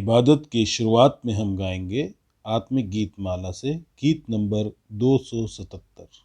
इबादत की शुरुआत में हम गाएंगे आत्मिक गीत माला से गीत नंबर 277।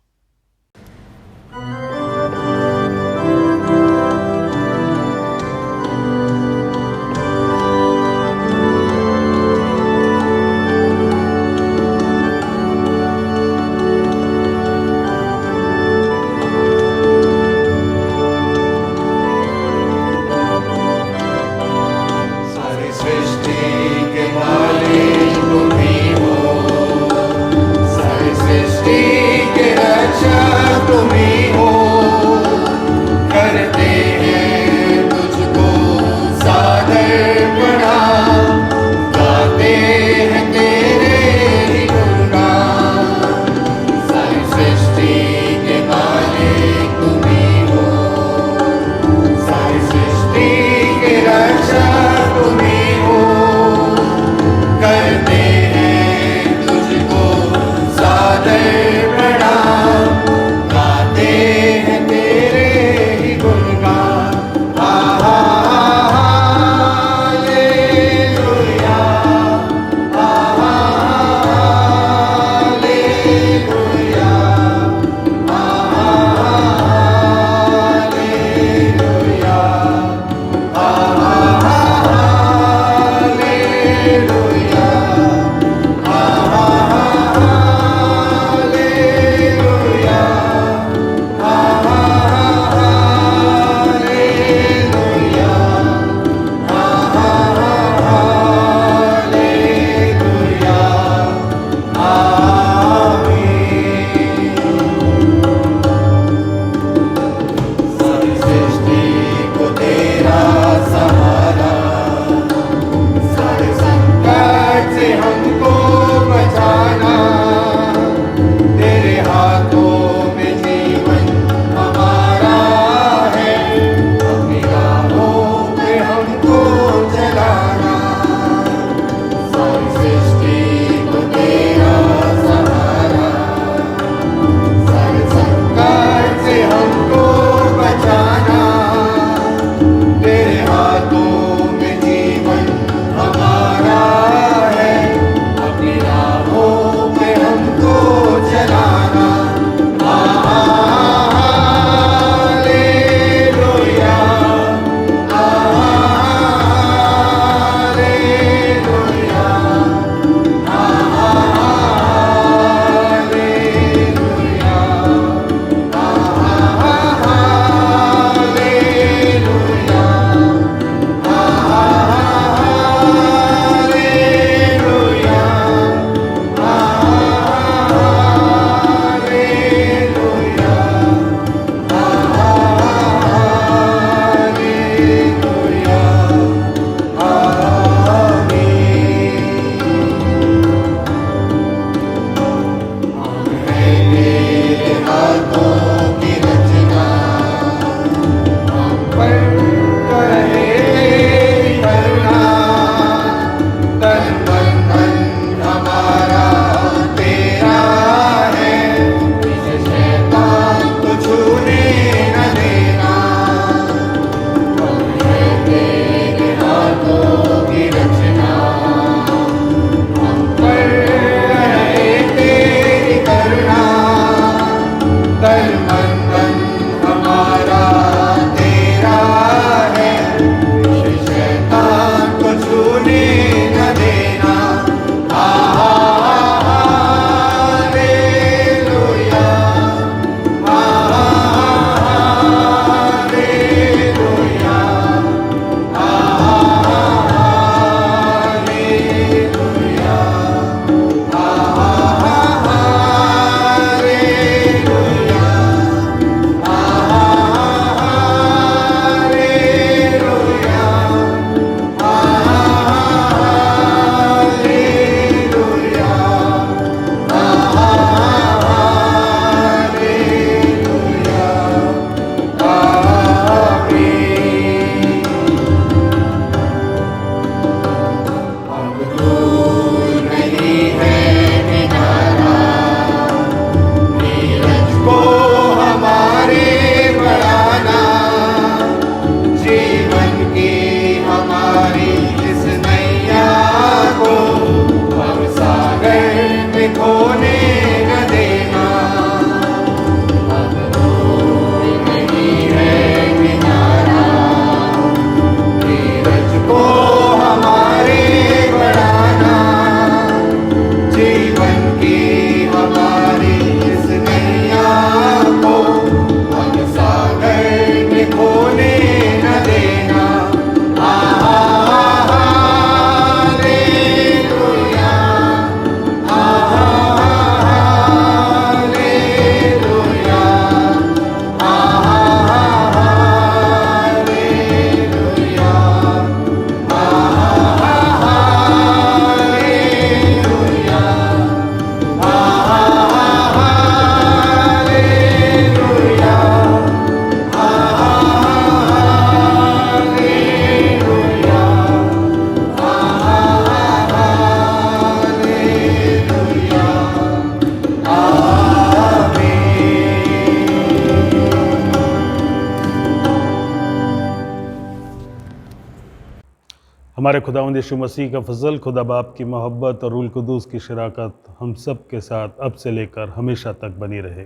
हमारे खुदावंद यीशु मसीह का फजल, खुदा बाप की मोहब्बत और रूल कुदूस की शराकत हम सब के साथ अब से लेकर हमेशा तक बनी रहे।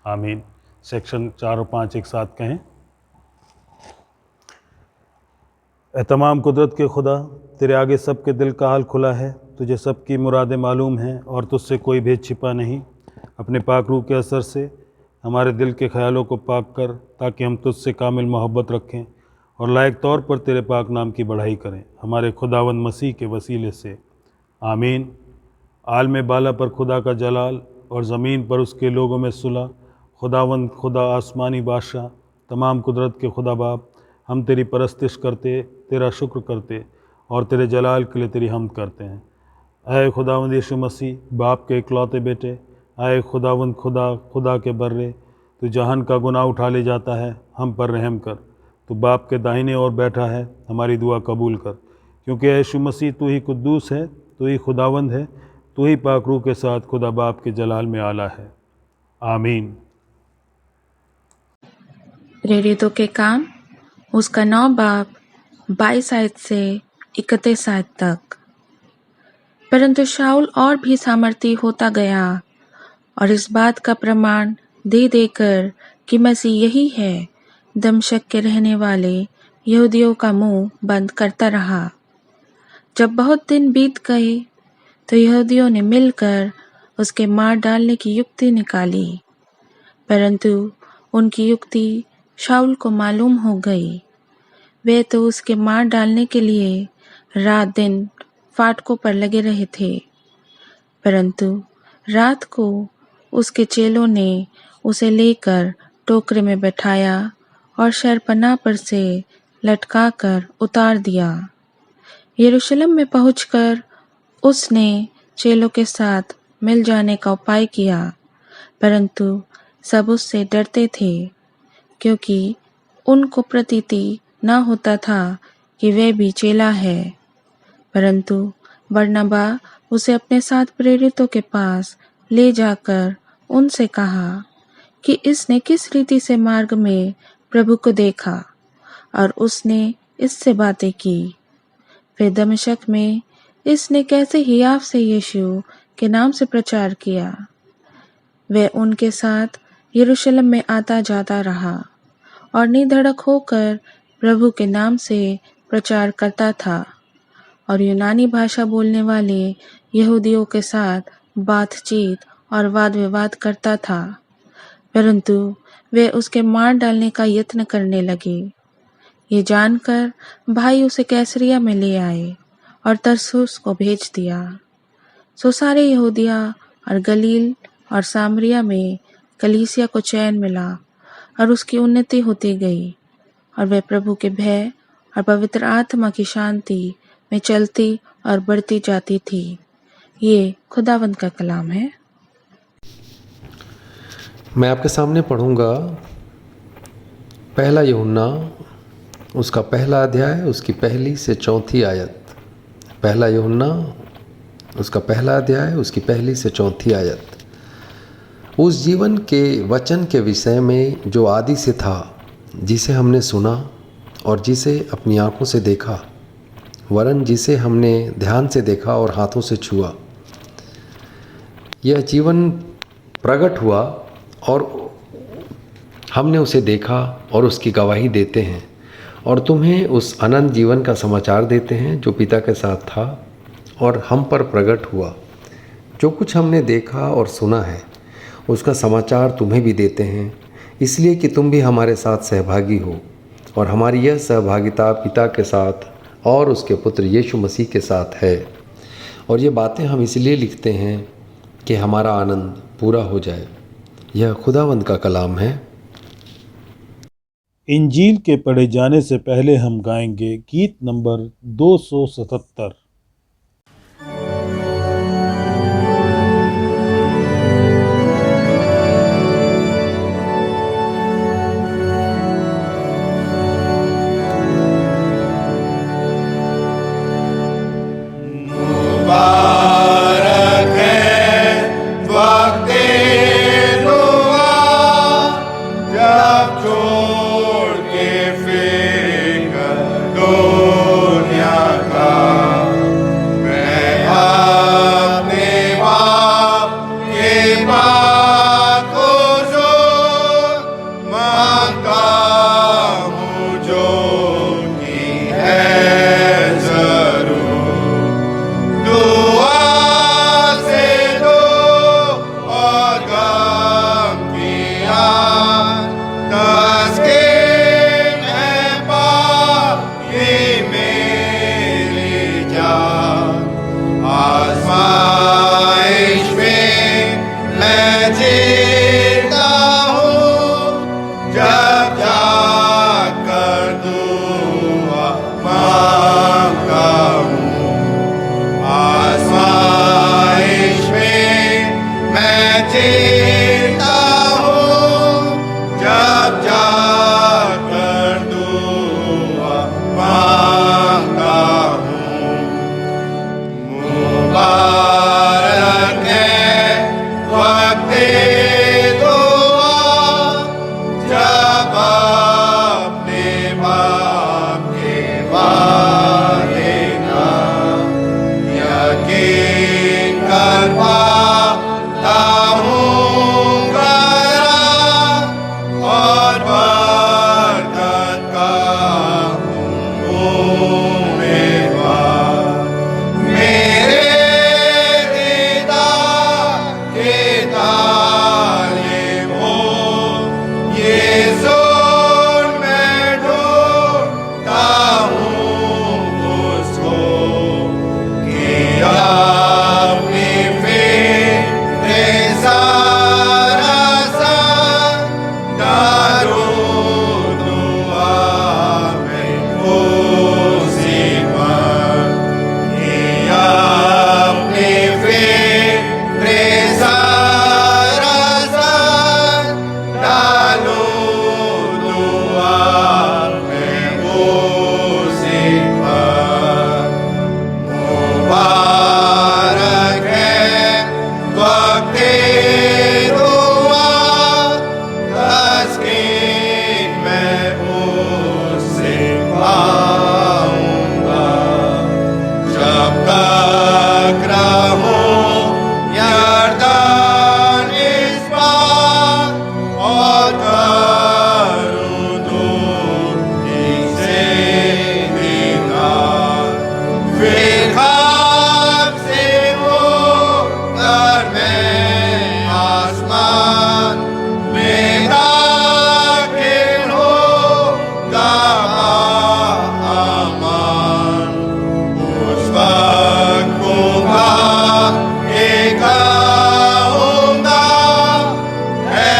आमीन। सेक्शन 4 और 5 एक साथ कहें। ए तमाम कुदरत के खुदा, तेरे आगे सबके दिल का हाल खुला है, तुझे सबकी मुरादें मालूम हैं और तुझसे कोई भेद छिपा नहीं। अपने पाक रूह के असर से हमारे दिल के ख्यालों को पाक कर, ताकि हम तुझसे कामिल मोहब्बत रखें और लायक तौर पर तेरे पाक नाम की बढ़ाई करें, हमारे खुदावंद मसीह के वसीले से। आमीन। आलम बाला पर खुदा का जलाल और ज़मीन पर उसके लोगों में सुलह। खुदावंद खुदा आसमानी बादशाह, तमाम कुदरत के खुदा बाप, हम तेरी परस्तिश करते, तेरा शुक्र करते और तेरे जलाल के लिए तेरी हमद करते हैं। आए खुदावंद यीशु मसीह, बाप के इकलौते बेटे, आए खुदावंद खुदा, खुदा के बर्रे, तू जहान का गुनाह उठा ले जाता है, हम पर रहम कर। तू बाप के दाहिने ओर बैठा है, हमारी दुआ कबूल कर, क्योंकि यीशु मसीह तू ही कुद्दूस है, तू ही खुदावंद है, तू ही पाक रूह के साथ खुदा बाप के जलाल में आला है। आमीन। प्रेरितों के काम, उसका 9 बाब 22 आयत से 31 आयत तक। परंतु शाऊल और भी सामर्थी होता गया और इस बात का प्रमाण दे देकर कि मसीह यही है, दमश्क के रहने वाले यहूदियों का मुंह बंद करता रहा। जब बहुत दिन बीत गए तो यहूदियों ने मिलकर उसके मार डालने की युक्ति निकाली, परंतु उनकी युक्ति शाऊल को मालूम हो गई। वे तो उसके मार डालने के लिए रात दिन फाटकों पर लगे रहे थे। परंतु रात को उसके चेलों ने उसे लेकर टोकरे में बैठाया और शहरपनाह पर से लटकाकर उतार दिया। यरूशलेम में पहुंचकर उसने चेलों के साथ मिल जाने का उपाय किया, परंतु सब उससे डरते थे, क्योंकि उनको प्रतीति न होता था कि वह भी चेला है। परंतु बरनबा उसे अपने साथ प्रेरितों के पास ले जाकर उनसे कहा कि इसने किस रीति से मार्ग में प्रभु को देखा और उसने इससे बातें की। फिर दमिश्क में इसने कैसे हियाव से यीशु के नाम से प्रचार किया। वह उनके साथ यरूशलेम में आता जाता रहा और निधड़क होकर प्रभु के नाम से प्रचार करता था और यूनानी भाषा बोलने वाले यहूदियों के साथ बातचीत और वाद विवाद करता था। परंतु वे उसके मार डालने का यत्न करने लगे। ये जानकर भाई उसे कैसरिया में ले आए और तरसुस को भेज दिया। सो सारे यहूदिया और गलील और सामरिया में कलीसिया को चैन मिला और उसकी उन्नति होती गई और वह प्रभु के भय और पवित्र आत्मा की शांति में चलती और बढ़ती जाती थी। ये खुदावंद का कलाम है। मैं आपके सामने पढ़ूंगा पहला यूहन्ना, उसका पहला अध्याय, उसकी पहली से चौथी आयत। पहला यूहन्ना, उसका पहला अध्याय, उसकी पहली से चौथी आयत। उस जीवन के वचन के विषय में जो आदि से था, जिसे हमने सुना और जिसे अपनी आँखों से देखा, वरन जिसे हमने ध्यान से देखा और हाथों से छुआ। यह जीवन प्रकट हुआ और हमने उसे देखा और उसकी गवाही देते हैं और तुम्हें उस अनंत जीवन का समाचार देते हैं जो पिता के साथ था और हम पर प्रकट हुआ। जो कुछ हमने देखा और सुना है उसका समाचार तुम्हें भी देते हैं, इसलिए कि तुम भी हमारे साथ सहभागी हो और हमारी यह सहभागिता पिता के साथ और उसके पुत्र यीशु मसीह के साथ है। और ये बातें हम इसलिए लिखते हैं कि हमारा आनंद पूरा हो जाए। यह खुदावंद का कलाम है। इंजील के पढ़े जाने से पहले हम गाएंगे गीत नंबर 277। दुनिया का चेता हूँ जब जाकर दुआ मांगता हूँ। मुबारक है वक्त दुआ जब अपने बाप के वादे का यकीन कर पाता हूँ गरा और बरकत का हूँ उम्मीदवार। मेरे दीदार के तालिब हो यीशु मैं ढूंढता हूँ उसको कि अपनी फिक्र सारा संग डालूं दुआ में उसी पर कि अपनी फिक्र सारा संग डालूं दुआ में उसी पर। मुबारक है वक्त दुआ तस्कीन मैं उससे पाऊंगा। जब तक रहूं यरदन इस पार और करूं दूर इससे दीदार। फिर खाक से उतर मैं आसमान में दाखिल होगा आमान। उस वक्त होगा कि कहूँगा है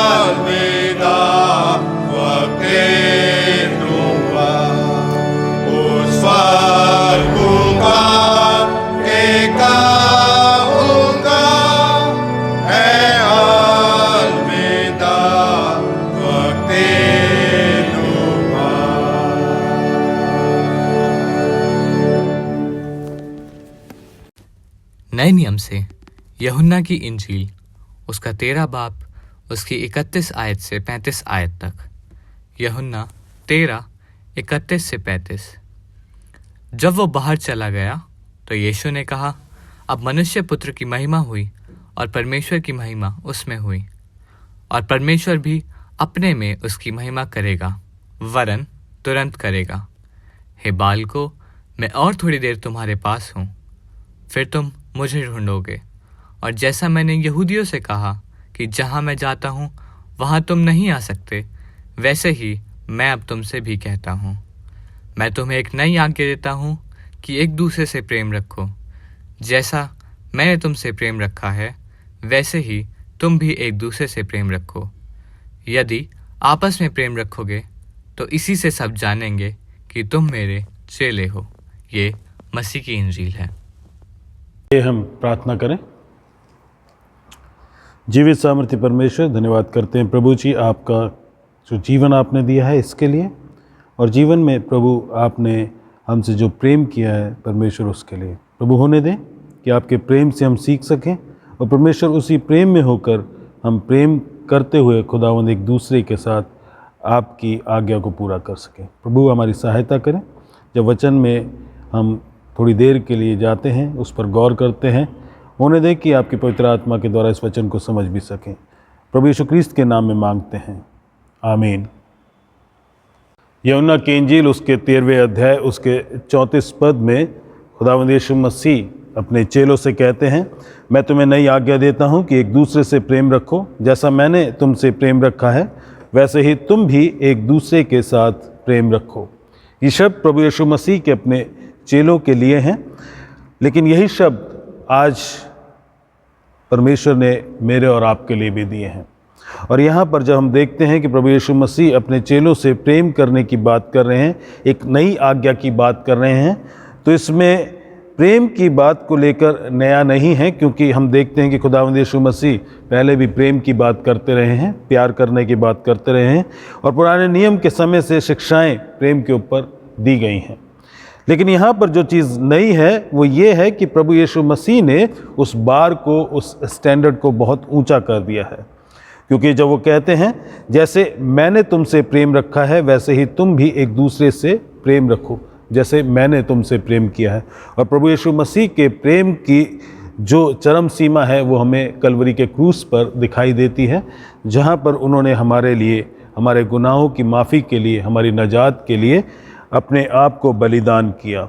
अलविदा वक्त दुआ। उस वक्त होगा कि कहूँगा है अलविदा वक्त दुआ। नए नियम से यूहन्ना की इंजील उसका 13 बाब उसकी 31 आयत से 35 आयत तक। यूहन्ना 13 31 से 35। जब वो बाहर चला गया तो यीशु ने कहा, अब मनुष्य पुत्र की महिमा हुई और परमेश्वर की महिमा उसमें हुई, और परमेश्वर भी अपने में उसकी महिमा करेगा, वरन तुरंत करेगा। हे बालको, मैं और थोड़ी देर तुम्हारे पास हूँ, फिर तुम मुझे ढूंढोगे। और जैसा मैंने यहूदियों से कहा कि जहाँ मैं जाता हूँ वहाँ तुम नहीं आ सकते, वैसे ही मैं अब तुमसे भी कहता हूँ। मैं तुम्हें एक नई आज्ञा देता हूँ कि एक दूसरे से प्रेम रखो। जैसा मैंने तुमसे प्रेम रखा है, वैसे ही तुम भी एक दूसरे से प्रेम रखो। यदि आपस में प्रेम रखोगे तो इसी से सब जानेंगे कि तुम मेरे चेले हो। ये मसीह की इंजील है। ये हम प्रार्थना करें। जीवित सामर्थ्य परमेश्वर, धन्यवाद करते हैं प्रभु जी, आपका जो जीवन आपने दिया है इसके लिए, और जीवन में प्रभु आपने हमसे जो प्रेम किया है परमेश्वर उसके लिए। प्रभु होने दें कि आपके प्रेम से हम सीख सकें, और परमेश्वर उसी प्रेम में होकर हम प्रेम करते हुए खुदावंद एक दूसरे के साथ आपकी आज्ञा को पूरा कर सकें। प्रभु हमारी सहायता करें। जब वचन में हम थोड़ी देर के लिए जाते हैं, उस पर गौर करते हैं, होने दें कि आपकी पवित्र आत्मा के द्वारा इस वचन को समझ भी सकें। प्रभु यीशु क्रिस्त के नाम में मांगते हैं, आमीन। यूहन्ना की इंजील उसके 13वें अध्याय उसके 34 पद में खुदावंद यीशु मसीह अपने चेलों से कहते हैं, मैं तुम्हें नई आज्ञा देता हूँ कि एक दूसरे से प्रेम रखो। जैसा मैंने तुमसे प्रेम रखा है, वैसे ही तुम भी एक दूसरे के साथ प्रेम रखो। ये शब्द प्रभु यीशु मसीह के अपने चेलों के लिए हैं, लेकिन यही शब्द आज परमेश्वर ने मेरे और आपके लिए भी दिए हैं। और यहाँ पर जब हम देखते हैं कि प्रभु यीशु मसीह अपने चेलों से प्रेम करने की बात कर रहे हैं, एक नई आज्ञा की बात कर रहे हैं, तो इसमें प्रेम की बात को लेकर नया नहीं है, क्योंकि हम देखते हैं कि खुदावंद यीशु मसीह पहले भी प्रेम की बात करते रहे हैं, प्यार करने की बात करते रहे हैं, और पुराने नियम के समय से शिक्षाएं प्रेम के ऊपर दी गई हैं। लेकिन यहाँ पर जो चीज़ नई है वो ये है कि प्रभु यीशु मसीह ने उस बार को, उस स्टैंडर्ड को बहुत ऊंचा कर दिया है। क्योंकि जब वो कहते हैं जैसे मैंने तुमसे प्रेम रखा है वैसे ही तुम भी एक दूसरे से प्रेम रखो, जैसे मैंने तुमसे प्रेम किया है। और प्रभु यीशु मसीह के प्रेम की जो चरम सीमा है वो हमें कलवरी के क्रूस पर दिखाई देती है, जहाँ पर उन्होंने हमारे लिए, हमारे गुनाहों की माफ़ी के लिए, हमारी नजात के लिए अपने आप को बलिदान किया।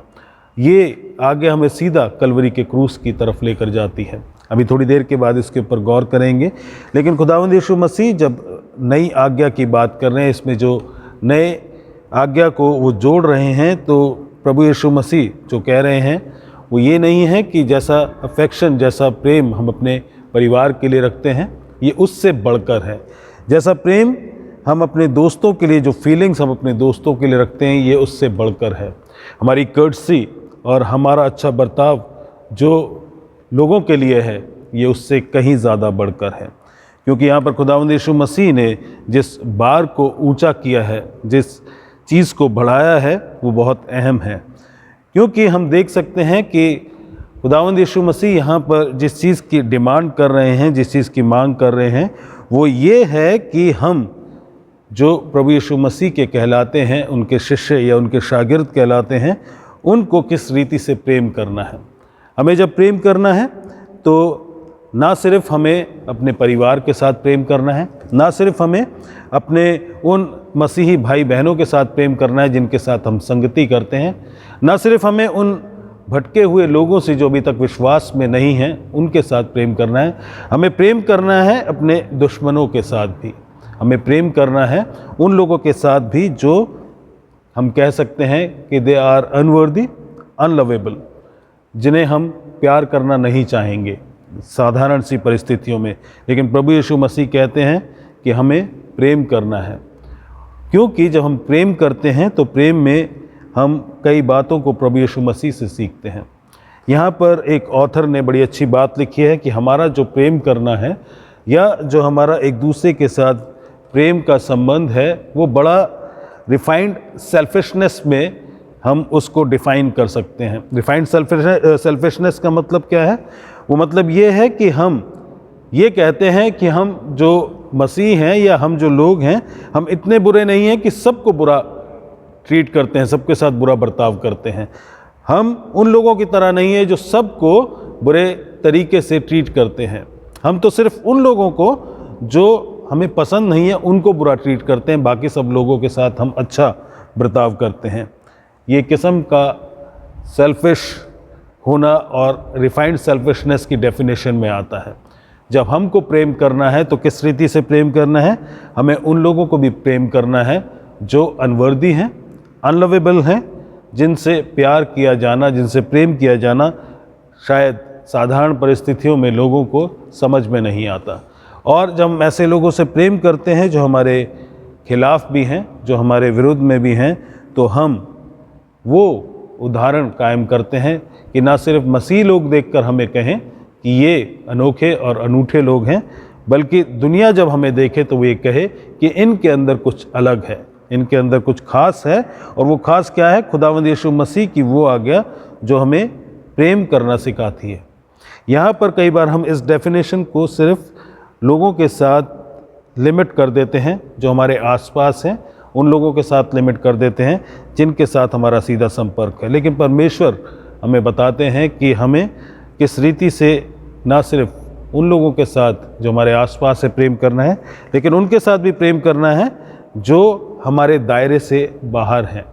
ये आगे हमें सीधा कलवरी के क्रूस की तरफ लेकर जाती है। अभी थोड़ी देर के बाद इसके ऊपर गौर करेंगे। लेकिन खुदावंद यीशु मसीह जब नई आज्ञा की बात कर रहे हैं, इसमें जो नए आज्ञा को वो जोड़ रहे हैं, तो प्रभु यीशु मसीह जो कह रहे हैं वो ये नहीं है कि जैसा अफेक्शन, जैसा प्रेम हम अपने परिवार के लिए रखते हैं ये उससे बढ़कर है। जैसा प्रेम हम अपने दोस्तों के लिए, जो फीलिंग्स हम अपने दोस्तों के लिए रखते हैं, ये उससे बढ़कर है। हमारी कर्टसी और हमारा अच्छा बर्ताव जो लोगों के लिए है ये उससे कहीं ज़्यादा बढ़कर है। क्योंकि यहाँ पर खुदावंद यीशु मसीह ने जिस बार को ऊंचा किया है, जिस चीज़ को बढ़ाया है, वो बहुत अहम है। क्योंकि हम देख सकते हैं कि खुदावंद यीशु मसीह यहाँ पर जिस चीज़ की डिमांड कर रहे हैं, जिस चीज़ की मांग कर रहे हैं, वो ये है कि हम जो प्रभु यीशु मसीह के कहलाते हैं, उनके शिष्य या उनके शागिर्द कहलाते हैं, उनको किस रीति से प्रेम करना है। हमें जब प्रेम करना है तो ना सिर्फ हमें अपने परिवार के साथ प्रेम करना है, ना सिर्फ हमें अपने उन मसीही भाई बहनों के साथ प्रेम करना है जिनके साथ हम संगति करते हैं, ना सिर्फ हमें उन भटके हुए लोगों से जो अभी तक विश्वास में नहीं हैं उनके साथ प्रेम करना है, हमें प्रेम करना है अपने दुश्मनों के साथ भी। हमें प्रेम करना है उन लोगों के साथ भी जो हम कह सकते हैं कि दे आर अनवर्दी, अनलवेबल, जिन्हें हम प्यार करना नहीं चाहेंगे साधारण सी परिस्थितियों में। लेकिन प्रभु यीशु मसीह कहते हैं कि हमें प्रेम करना है, क्योंकि जब हम प्रेम करते हैं तो प्रेम में हम कई बातों को प्रभु यीशु मसीह से सीखते हैं। यहाँ पर एक ऑथर ने बड़ी अच्छी बात लिखी है कि हमारा जो प्रेम करना है या जो हमारा एक दूसरे के साथ प्रेम का संबंध है वो बड़ा रिफाइंड सेल्फिशनेस में हम उसको डिफ़ाइन कर सकते हैं। रिफाइंड सेल्फिशनेस का मतलब क्या है? वो मतलब ये है कि हम ये कहते हैं कि हम जो मसीह हैं या हम जो लोग हैं, हम इतने बुरे नहीं हैं कि सबको बुरा ट्रीट करते हैं, सबके साथ बुरा बर्ताव करते हैं। हम उन लोगों की तरह नहीं है जो सबको बुरे तरीके से ट्रीट करते हैं। हम तो सिर्फ उन लोगों को जो हमें पसंद नहीं है उनको बुरा ट्रीट करते हैं, बाकी सब लोगों के साथ हम अच्छा बर्ताव करते हैं। ये किस्म का सेल्फिश होना और रिफाइंड सेल्फिशनेस की डेफिनेशन में आता है। जब हमको प्रेम करना है तो किस रीति से प्रेम करना है? हमें उन लोगों को भी प्रेम करना है जो अनवर्दी हैं, अनलवेबल हैं, जिनसे प्यार किया जाना, जिनसे प्रेम किया जाना शायद साधारण परिस्थितियों में लोगों को समझ में नहीं आता। और जब हम ऐसे लोगों से प्रेम करते हैं जो हमारे खिलाफ भी हैं, जो हमारे विरुद्ध में भी हैं, तो हम वो उदाहरण कायम करते हैं कि ना सिर्फ मसीह लोग देखकर हमें कहें कि ये अनोखे और अनूठे लोग हैं, बल्कि दुनिया जब हमें देखे तो वो ये कहे कि इनके अंदर कुछ अलग है, इनके अंदर कुछ खास है। और वो खास क्या है? खुदावंद यीशु मसीह की वो आज्ञा जो हमें प्रेम करना सिखाती है। यहाँ पर कई बार हम इस डेफिनेशन को सिर्फ लोगों के साथ लिमिट कर देते हैं, जो हमारे आसपास हैं, उन लोगों के साथ लिमिट कर देते हैं जिनके साथ हमारा सीधा संपर्क है। लेकिन परमेश्वर हमें बताते हैं कि हमें किस रीति से ना सिर्फ उन लोगों के साथ जो हमारे आसपास है प्रेम करना है, लेकिन उनके साथ भी प्रेम करना है जो हमारे दायरे से बाहर हैं,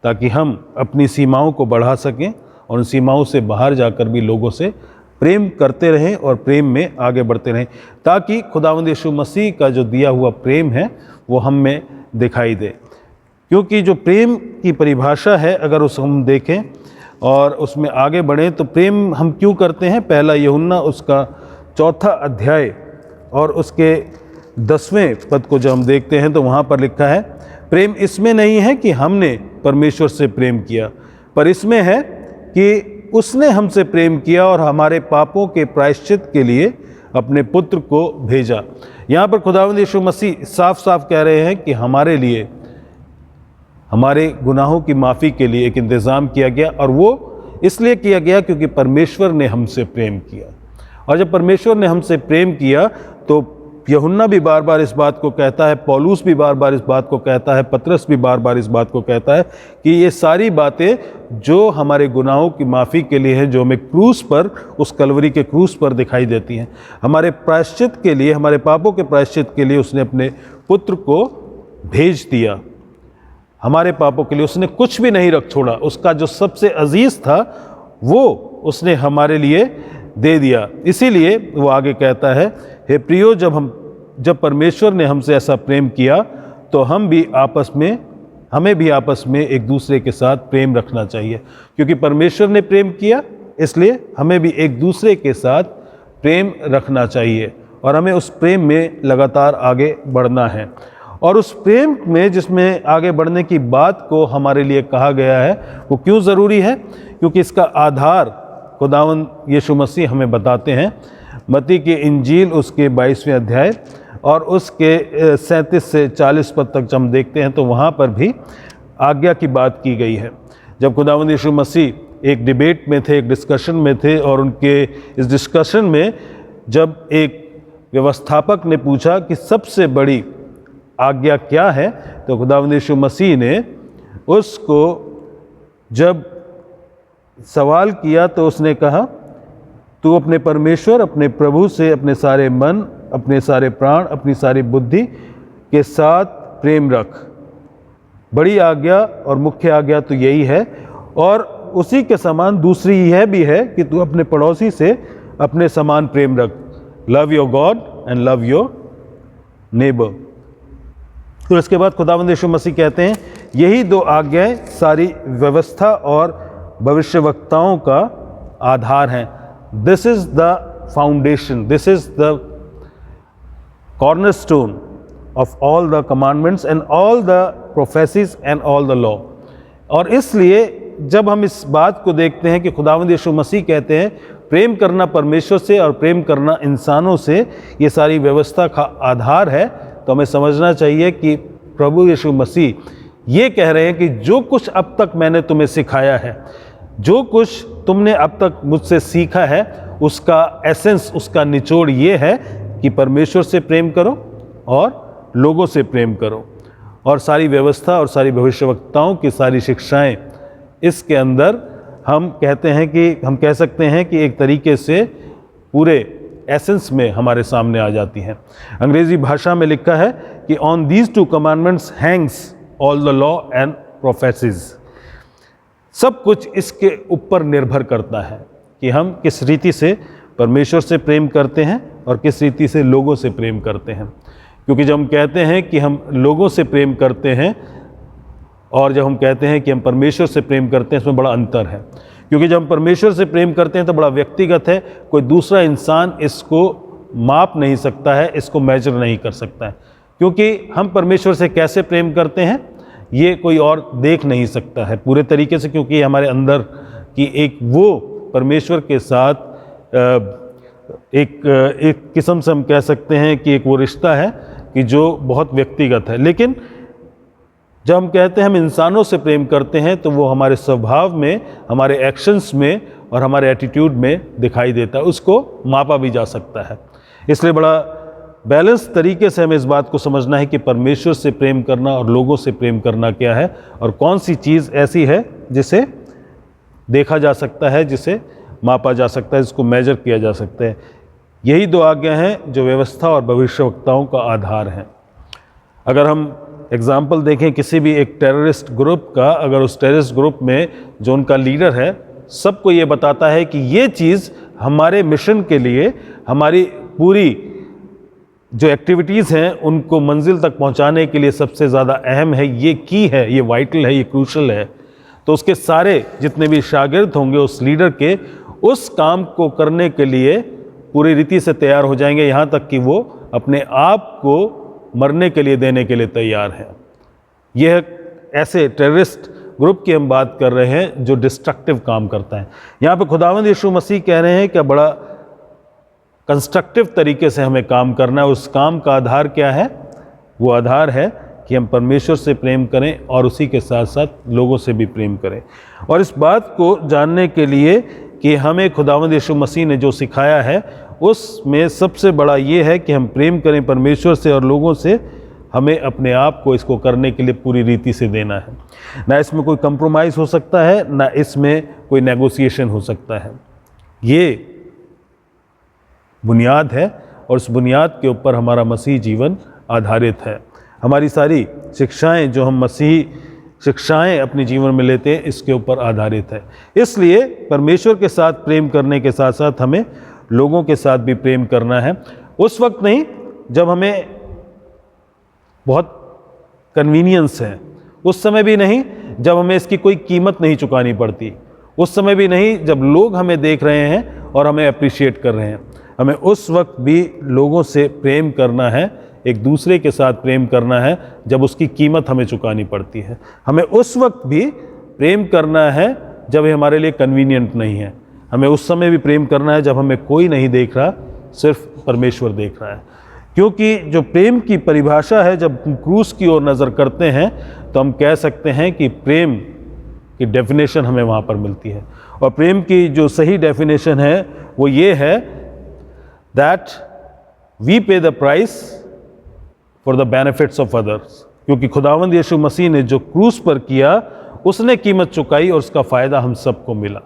ताकि हम अपनी सीमाओं को बढ़ा सकें और उन सीमाओं से बाहर जाकर भी लोगों से प्रेम करते रहें और प्रेम में आगे बढ़ते रहें, ताकि खुदावंद यीशु मसीह का जो दिया हुआ प्रेम है वो हम में दिखाई दे। क्योंकि जो प्रेम की परिभाषा है, अगर उस हम देखें और उसमें आगे बढ़ें तो प्रेम हम क्यों करते हैं? पहला यूहन्ना उसका 4 अध्याय और उसके 10वें पद को जब हम देखते हैं तो वहाँ पर लिखा है, प्रेम इसमें नहीं है कि हमने परमेश्वर से प्रेम किया, पर इसमें है कि उसने हमसे प्रेम किया और हमारे पापों के प्रायश्चित के लिए अपने पुत्र को भेजा। यहाँ पर खुदावंद यीशु मसीह साफ साफ कह रहे हैं कि हमारे लिए, हमारे गुनाहों की माफ़ी के लिए एक इंतज़ाम किया गया, और वो इसलिए किया गया क्योंकि परमेश्वर ने हमसे प्रेम किया। और जब परमेश्वर ने हमसे प्रेम किया तो यूहन्ना भी बार बार इस बात को कहता है, पौलुस भी बार बार इस बात को कहता है, पतरस भी बार बार इस बात को कहता है कि ये सारी बातें जो हमारे गुनाहों की माफ़ी के लिए हैं, जो हमें क्रूस पर, उस कलवरी के क्रूस पर दिखाई देती हैं, हमारे प्रायश्चित के लिए, हमारे पापों के प्रायश्चित के लिए उसने अपने पुत्र को भेज दिया। हमारे पापों के लिए उसने कुछ भी नहीं रख छोड़ा, उसका जो सबसे अजीज था वो उसने हमारे लिए दे दिया। इसीलिए वो आगे कहता है, हे प्रियो, जब परमेश्वर ने हमसे ऐसा प्रेम किया तो हमें भी आपस में एक दूसरे के साथ प्रेम रखना चाहिए। क्योंकि परमेश्वर ने प्रेम किया, इसलिए हमें भी एक दूसरे के साथ प्रेम रखना चाहिए और हमें उस प्रेम में लगातार आगे बढ़ना है। और उस प्रेम में जिसमें आगे बढ़ने की बात को हमारे लिए कहा गया है, वो क्यों ज़रूरी है? क्योंकि इसका आधार खुदावंद यीशु मसीह हमें बताते हैं। मत्ती की इंजील उसके 22वें अध्याय और उसके 37 से 40 पद तक जब हम देखते हैं तो वहाँ पर भी आज्ञा की बात की गई है। जब खुदावंद यीशु मसीह एक डिबेट में थे, एक डिस्कशन में थे, और उनके इस डिस्कशन में जब एक व्यवस्थापक ने पूछा कि सबसे बड़ी आज्ञा क्या है, तो खुदावंद यीशु मसीह ने उसको जब सवाल किया तो उसने कहा, तू अपने परमेश्वर, अपने प्रभु से अपने सारे मन, अपने सारे प्राण, अपनी सारी बुद्धि के साथ प्रेम रख। बड़ी आज्ञा और मुख्य आज्ञा तो यही है, और उसी के समान दूसरी यह भी है कि तू अपने पड़ोसी से अपने समान प्रेम रख। Love your God and love your neighbour. तो इसके बाद खुदावंद यीशु मसीह कहते हैं, यही दो आज्ञाएं सारी व्यवस्था और भविष्यवक्ताओं का आधार हैं। This is the foundation, this is the cornerstone of all the commandments and all the prophecies and all the law. और इसलिए जब हम इस बात को देखते हैं कि खुदावंद यीशु मसीह कहते हैं प्रेम करना परमेश्वर से और प्रेम करना इंसानों से ये सारी व्यवस्था का आधार है, तो हमें समझना चाहिए कि प्रभु यीशु मसीह ये कह रहे हैं कि जो कुछ अब तक मैंने तुम्हें सिखाया है, जो कुछ तुमने अब तक मुझसे सीखा है, उसका एसेंस, उसका निचोड़ ये है कि परमेश्वर से प्रेम करो और लोगों से प्रेम करो। और सारी व्यवस्था और सारी भविष्यवक्ताओं की सारी शिक्षाएं इसके अंदर हम कह सकते हैं कि एक तरीके से पूरे एसेंस में हमारे सामने आ जाती हैं। अंग्रेजी भाषा में लिखा है कि on these two commandments Hanks all the law and prophecies. सब कुछ इसके ऊपर निर्भर करता है कि हम किस रीति से परमेश्वर से प्रेम करते हैं और किस रीति से लोगों से प्रेम करते हैं। क्योंकि जब हम कहते हैं कि हम लोगों से प्रेम करते हैं और जब हम कहते हैं कि हम परमेश्वर से प्रेम करते हैं, इसमें बड़ा अंतर है। क्योंकि जब हम परमेश्वर से प्रेम करते हैं तो बड़ा व्यक्तिगत है, कोई दूसरा इंसान इसको माप नहीं सकता है, इसको मेजर नहीं कर सकता है। क्योंकि हम परमेश्वर से कैसे प्रेम करते हैं ये कोई और देख नहीं सकता है पूरे तरीके से, क्योंकि हमारे अंदर की एक वो परमेश्वर के साथ एक किस्म से हम कह सकते हैं कि एक वो रिश्ता है कि जो बहुत व्यक्तिगत है। लेकिन जब हम कहते हैं हम इंसानों से प्रेम करते हैं तो वो हमारे स्वभाव में, हमारे एक्शंस में और हमारे एटीट्यूड में दिखाई देता है, उसको मापा भी जा सकता है। इसलिए बड़ा बैलेंस तरीके से हमें इस बात को समझना है कि परमेश्वर से प्रेम करना और लोगों से प्रेम करना क्या है और कौन सी चीज़ ऐसी है जिसे देखा जा सकता है, जिसे मापा जा सकता है, जिसको मेजर किया जा सकता है। यही दो आज्ञा हैं जो व्यवस्था और भविष्यवक्ताओं का आधार हैं। अगर हम एग्जाम्पल देखें किसी भी एक टेररिस्ट ग्रुप का, अगर उस टेररिस्ट ग्रुप में जो उनका लीडर है सबको ये बताता है कि ये चीज़ हमारे मिशन के लिए, हमारी पूरी जो एक्टिविटीज़ हैं उनको मंजिल तक पहुंचाने के लिए सबसे ज़्यादा अहम है, ये की है, ये वाइटल है, ये क्रूशल है, तो उसके सारे जितने भी शागिर्द होंगे उस लीडर के, उस काम को करने के लिए पूरी रीति से तैयार हो जाएंगे, यहाँ तक कि वो अपने आप को मरने के लिए देने के लिए तैयार है। यह ऐसे टेररिस्ट ग्रुप की हम बात कर रहे हैं जो डिस्ट्रक्टिव काम करता है। यहाँ पे खुदावंद यीशु मसीह कह रहे हैं कि बड़ा कंस्ट्रक्टिव तरीके से हमें काम करना है। उस काम का आधार क्या है? वो आधार है कि हम परमेश्वर से प्रेम करें और उसी के साथ साथ लोगों से भी प्रेम करें। और इस बात को जानने के लिए कि हमें खुदावंद यीशु मसीह ने जो सिखाया है उसमें सबसे बड़ा ये है कि हम प्रेम करें परमेश्वर से और लोगों से। हमें अपने आप को इसको करने के लिए पूरी रीति से देना है। ना इसमें कोई कंप्रोमाइज़ हो सकता है, ना इसमें कोई नेगोशिएशन हो सकता है। ये बुनियाद है और उस बुनियाद के ऊपर हमारा मसीह जीवन आधारित है। हमारी सारी शिक्षाएं जो हम मसीही शिक्षाएं अपने जीवन में लेते हैं इसके ऊपर आधारित है। इसलिए परमेश्वर के साथ प्रेम करने के साथ साथ हमें लोगों के साथ भी प्रेम करना है। उस वक्त नहीं जब हमें बहुत कन्वीनियंस है, उस समय भी नहीं जब हमें इसकी कोई कीमत नहीं चुकानी पड़ती, उस समय भी नहीं जब लोग हमें देख रहे हैं और हमें अप्रिशिएट कर रहे हैं। हमें उस वक्त भी लोगों से प्रेम करना है, एक दूसरे के साथ प्रेम करना है जब उसकी कीमत हमें चुकानी पड़ती है। हमें उस वक्त भी प्रेम करना है जब ये हमारे लिए कन्वीनियंट नहीं है। हमें उस समय भी प्रेम करना है जब हमें कोई नहीं देख रहा, सिर्फ परमेश्वर देख रहा है। क्योंकि जो प्रेम की परिभाषा है, जब क्रूस की ओर नज़र करते हैं तो हम कह सकते हैं कि प्रेम की डेफिनेशन हमें वहाँ पर मिलती है। और प्रेम की जो सही डेफिनेशन है वो ये है दैट वी पे the price for the benefits of others. क्योंकि खुदावंद यीशु मसीह ने जो क्रूस पर किया उसने कीमत चुकाई और उसका फ़ायदा हम सबको मिला।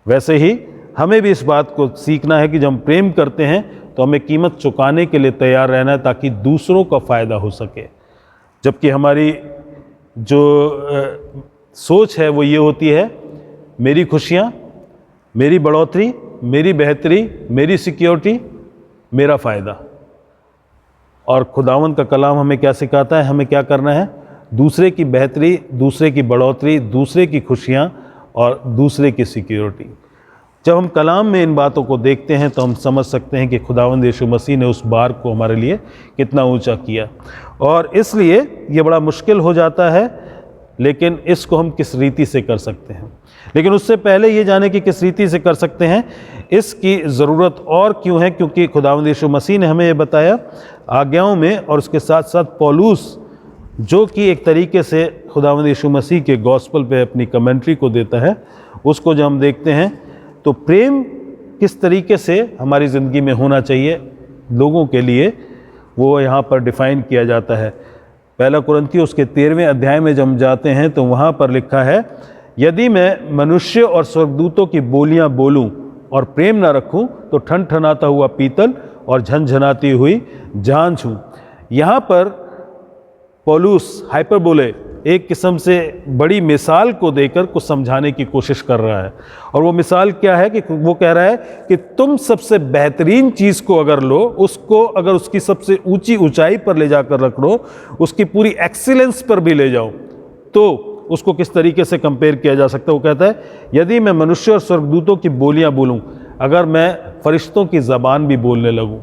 वैसे ही हमें भी इस बात को सीखना है कि जब हम प्रेम करते हैं तो हमें कीमत चुकाने के लिए तैयार रहना है ताकि दूसरों का फ़ायदा हो सके। जबकि हमारी जो सोच है वो ये होती है, मेरी खुशियाँ, मेरी बढ़ोतरी, मेरी बेहतरी, मेरी सिक्योरिटी, मेरा फ़ायदा। और खुदावंद का कलाम हमें क्या सिखाता है? हमें क्या करना है? दूसरे की बेहतरी, दूसरे की बढ़ोतरी, दूसरे की खुशियाँ और दूसरे की सिक्योरिटी। जब हम कलाम में इन बातों को देखते हैं तो हम समझ सकते हैं कि खुदावंद यीशु मसीह ने उस बार को हमारे लिए कितना ऊंचा किया। और इसलिए ये बड़ा मुश्किल हो जाता है, लेकिन इसको हम किस रीति से कर सकते हैं। लेकिन उससे पहले ये जाने कि किस रीति से कर सकते हैं, इसकी ज़रूरत और क्यों है? क्योंकि खुदावंद यीशु मसीह ने हमें ये बताया आज्ञाओं में, और उसके साथ साथ पौलुस जो कि एक तरीके से खुदावंद यीशु मसीह के गॉस्पल पे अपनी कमेंट्री को देता है, उसको जब हम देखते हैं तो प्रेम किस तरीके से हमारी ज़िंदगी में होना चाहिए लोगों के लिए, वो यहाँ पर डिफ़ाइन किया जाता है। पहला कुरिन्थियों उसके 13वें अध्याय में जब हम जाते हैं तो वहाँ पर लिखा है, यदि मैं मनुष्य और स्वर्गदूतों की बोलियाँ बोलूँ और प्रेम न रखूँ तो ठनठनाता हुआ पीतल और झनझनाती हुई झांझ हूँ। यहाँ पर पौलुस हाइपरबोले एक किस्म से बड़ी मिसाल को देकर कुछ समझाने की कोशिश कर रहा है। और वो मिसाल क्या है कि वो कह रहा है कि तुम सबसे बेहतरीन चीज़ को अगर लो, उसको अगर उसकी सबसे ऊंची ऊंचाई पर ले जाकर रख लो, उसकी पूरी एक्सीलेंस पर भी ले जाओ, तो उसको किस तरीके से कंपेयर किया जा सकता है? वो कहता है, यदि मैं मनुष्य और स्वर्गदूतों की बोलियां बोलूं, अगर मैं फरिश्तों की ज़बान भी बोलने लगूं।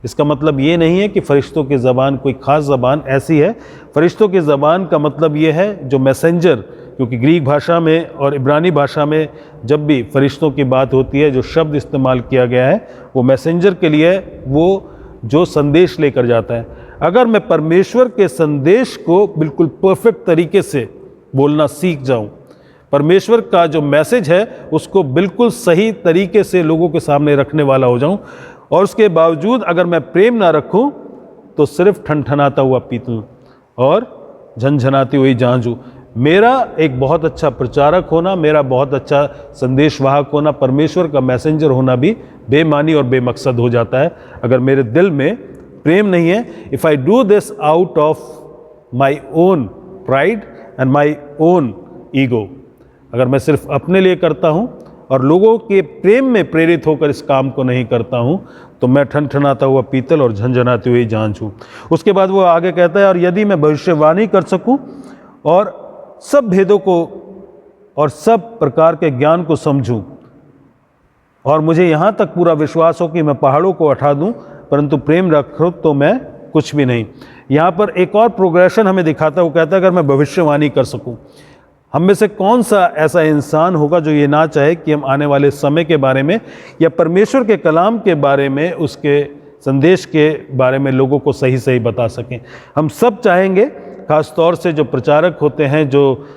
इसका मतलब ये नहीं है कि फ़रिश्तों की ज़बान कोई ख़ास ज़बान ऐसी है। फ़रिश्तों की ज़बान का मतलब ये है जो मैसेंजर, क्योंकि ग्रीक भाषा में और इब्रानी भाषा में जब भी फ़रिश्तों की बात होती है, जो शब्द इस्तेमाल किया गया है वो मैसेंजर के लिए, वो जो संदेश लेकर जाता है। अगर मैं परमेश्वर के संदेश को बिल्कुल परफेक्ट तरीके से बोलना सीख जाऊँ, परमेश्वर का जो मैसेज है उसको बिल्कुल सही तरीके से लोगों के सामने रखने वाला हो जाऊं, और उसके बावजूद अगर मैं प्रेम ना रखूं तो सिर्फ ठनठनाता हुआ पीतल और झनझनाती हुई झांझू। मेरा एक बहुत अच्छा प्रचारक होना, मेरा बहुत अच्छा संदेशवाहक होना, परमेश्वर का मैसेंजर होना भी बेमानी और बेमकसद हो जाता है अगर मेरे दिल में प्रेम नहीं है। If I do this out of my own pride and my own ego, अगर मैं सिर्फ अपने लिए करता हूँ और लोगों के प्रेम में प्रेरित होकर इस काम को नहीं करता हूँ, तो मैं ठनठनाता हुआ पीतल और झनझनाती हुई झांझ हूँ। उसके बाद वो आगे कहता है, और यदि मैं भविष्यवाणी कर सकूँ और सब भेदों को और सब प्रकार के ज्ञान को समझूँ, और मुझे यहाँ तक पूरा विश्वास हो कि मैं पहाड़ों को उठा दूँ, परंतु प्रेम रखूँ तो मैं कुछ भी नहीं। यहाँ पर एक और प्रोग्रेशन हमें दिखाता है। वो कहता है, अगर मैं भविष्यवाणी कर सकूँ, हम में से कौन सा ऐसा इंसान होगा जो ये ना चाहे कि हम आने वाले समय के बारे में या परमेश्वर के कलाम के बारे में, उसके संदेश के बारे में लोगों को सही सही बता सकें। हम सब चाहेंगे, ख़ास तौर से जो प्रचारक होते हैं, जो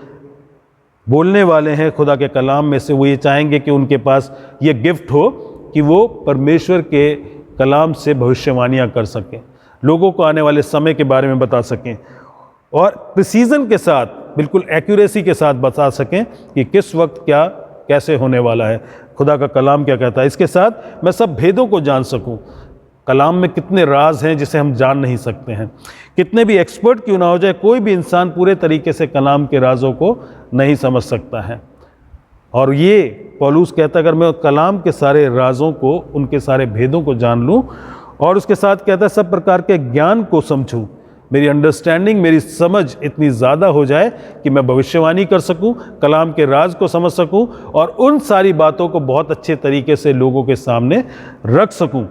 बोलने वाले हैं खुदा के कलाम में से, वो ये चाहेंगे कि उनके पास ये गिफ्ट हो कि वो परमेश्वर के कलाम से भविष्यवाणियाँ कर सकें, लोगों को आने वाले समय के बारे में बता सकें और प्रिसीजन के साथ, बिल्कुल एक्यूरेसी के साथ बता सकें कि किस वक्त क्या कैसे होने वाला है, खुदा का कलाम क्या कहता है। इसके साथ मैं सब भेदों को जान सकूं। कलाम में कितने राज हैं जिसे हम जान नहीं सकते हैं। कितने भी एक्सपर्ट क्यों ना हो जाए, कोई भी इंसान पूरे तरीके से कलाम के राजों को नहीं समझ सकता है। और ये पौलुस कहता है, अगर मैं कलाम के सारे राजों को, उनके सारे भेदों को जान लूँ, और उसके साथ कहता है सब प्रकार के ज्ञान को समझूं, मेरी अंडरस्टैंडिंग, मेरी समझ इतनी ज़्यादा हो जाए कि मैं भविष्यवाणी कर सकूं, कलाम के राज को समझ सकूं और उन सारी बातों को बहुत अच्छे तरीके से लोगों के सामने रख सकूं।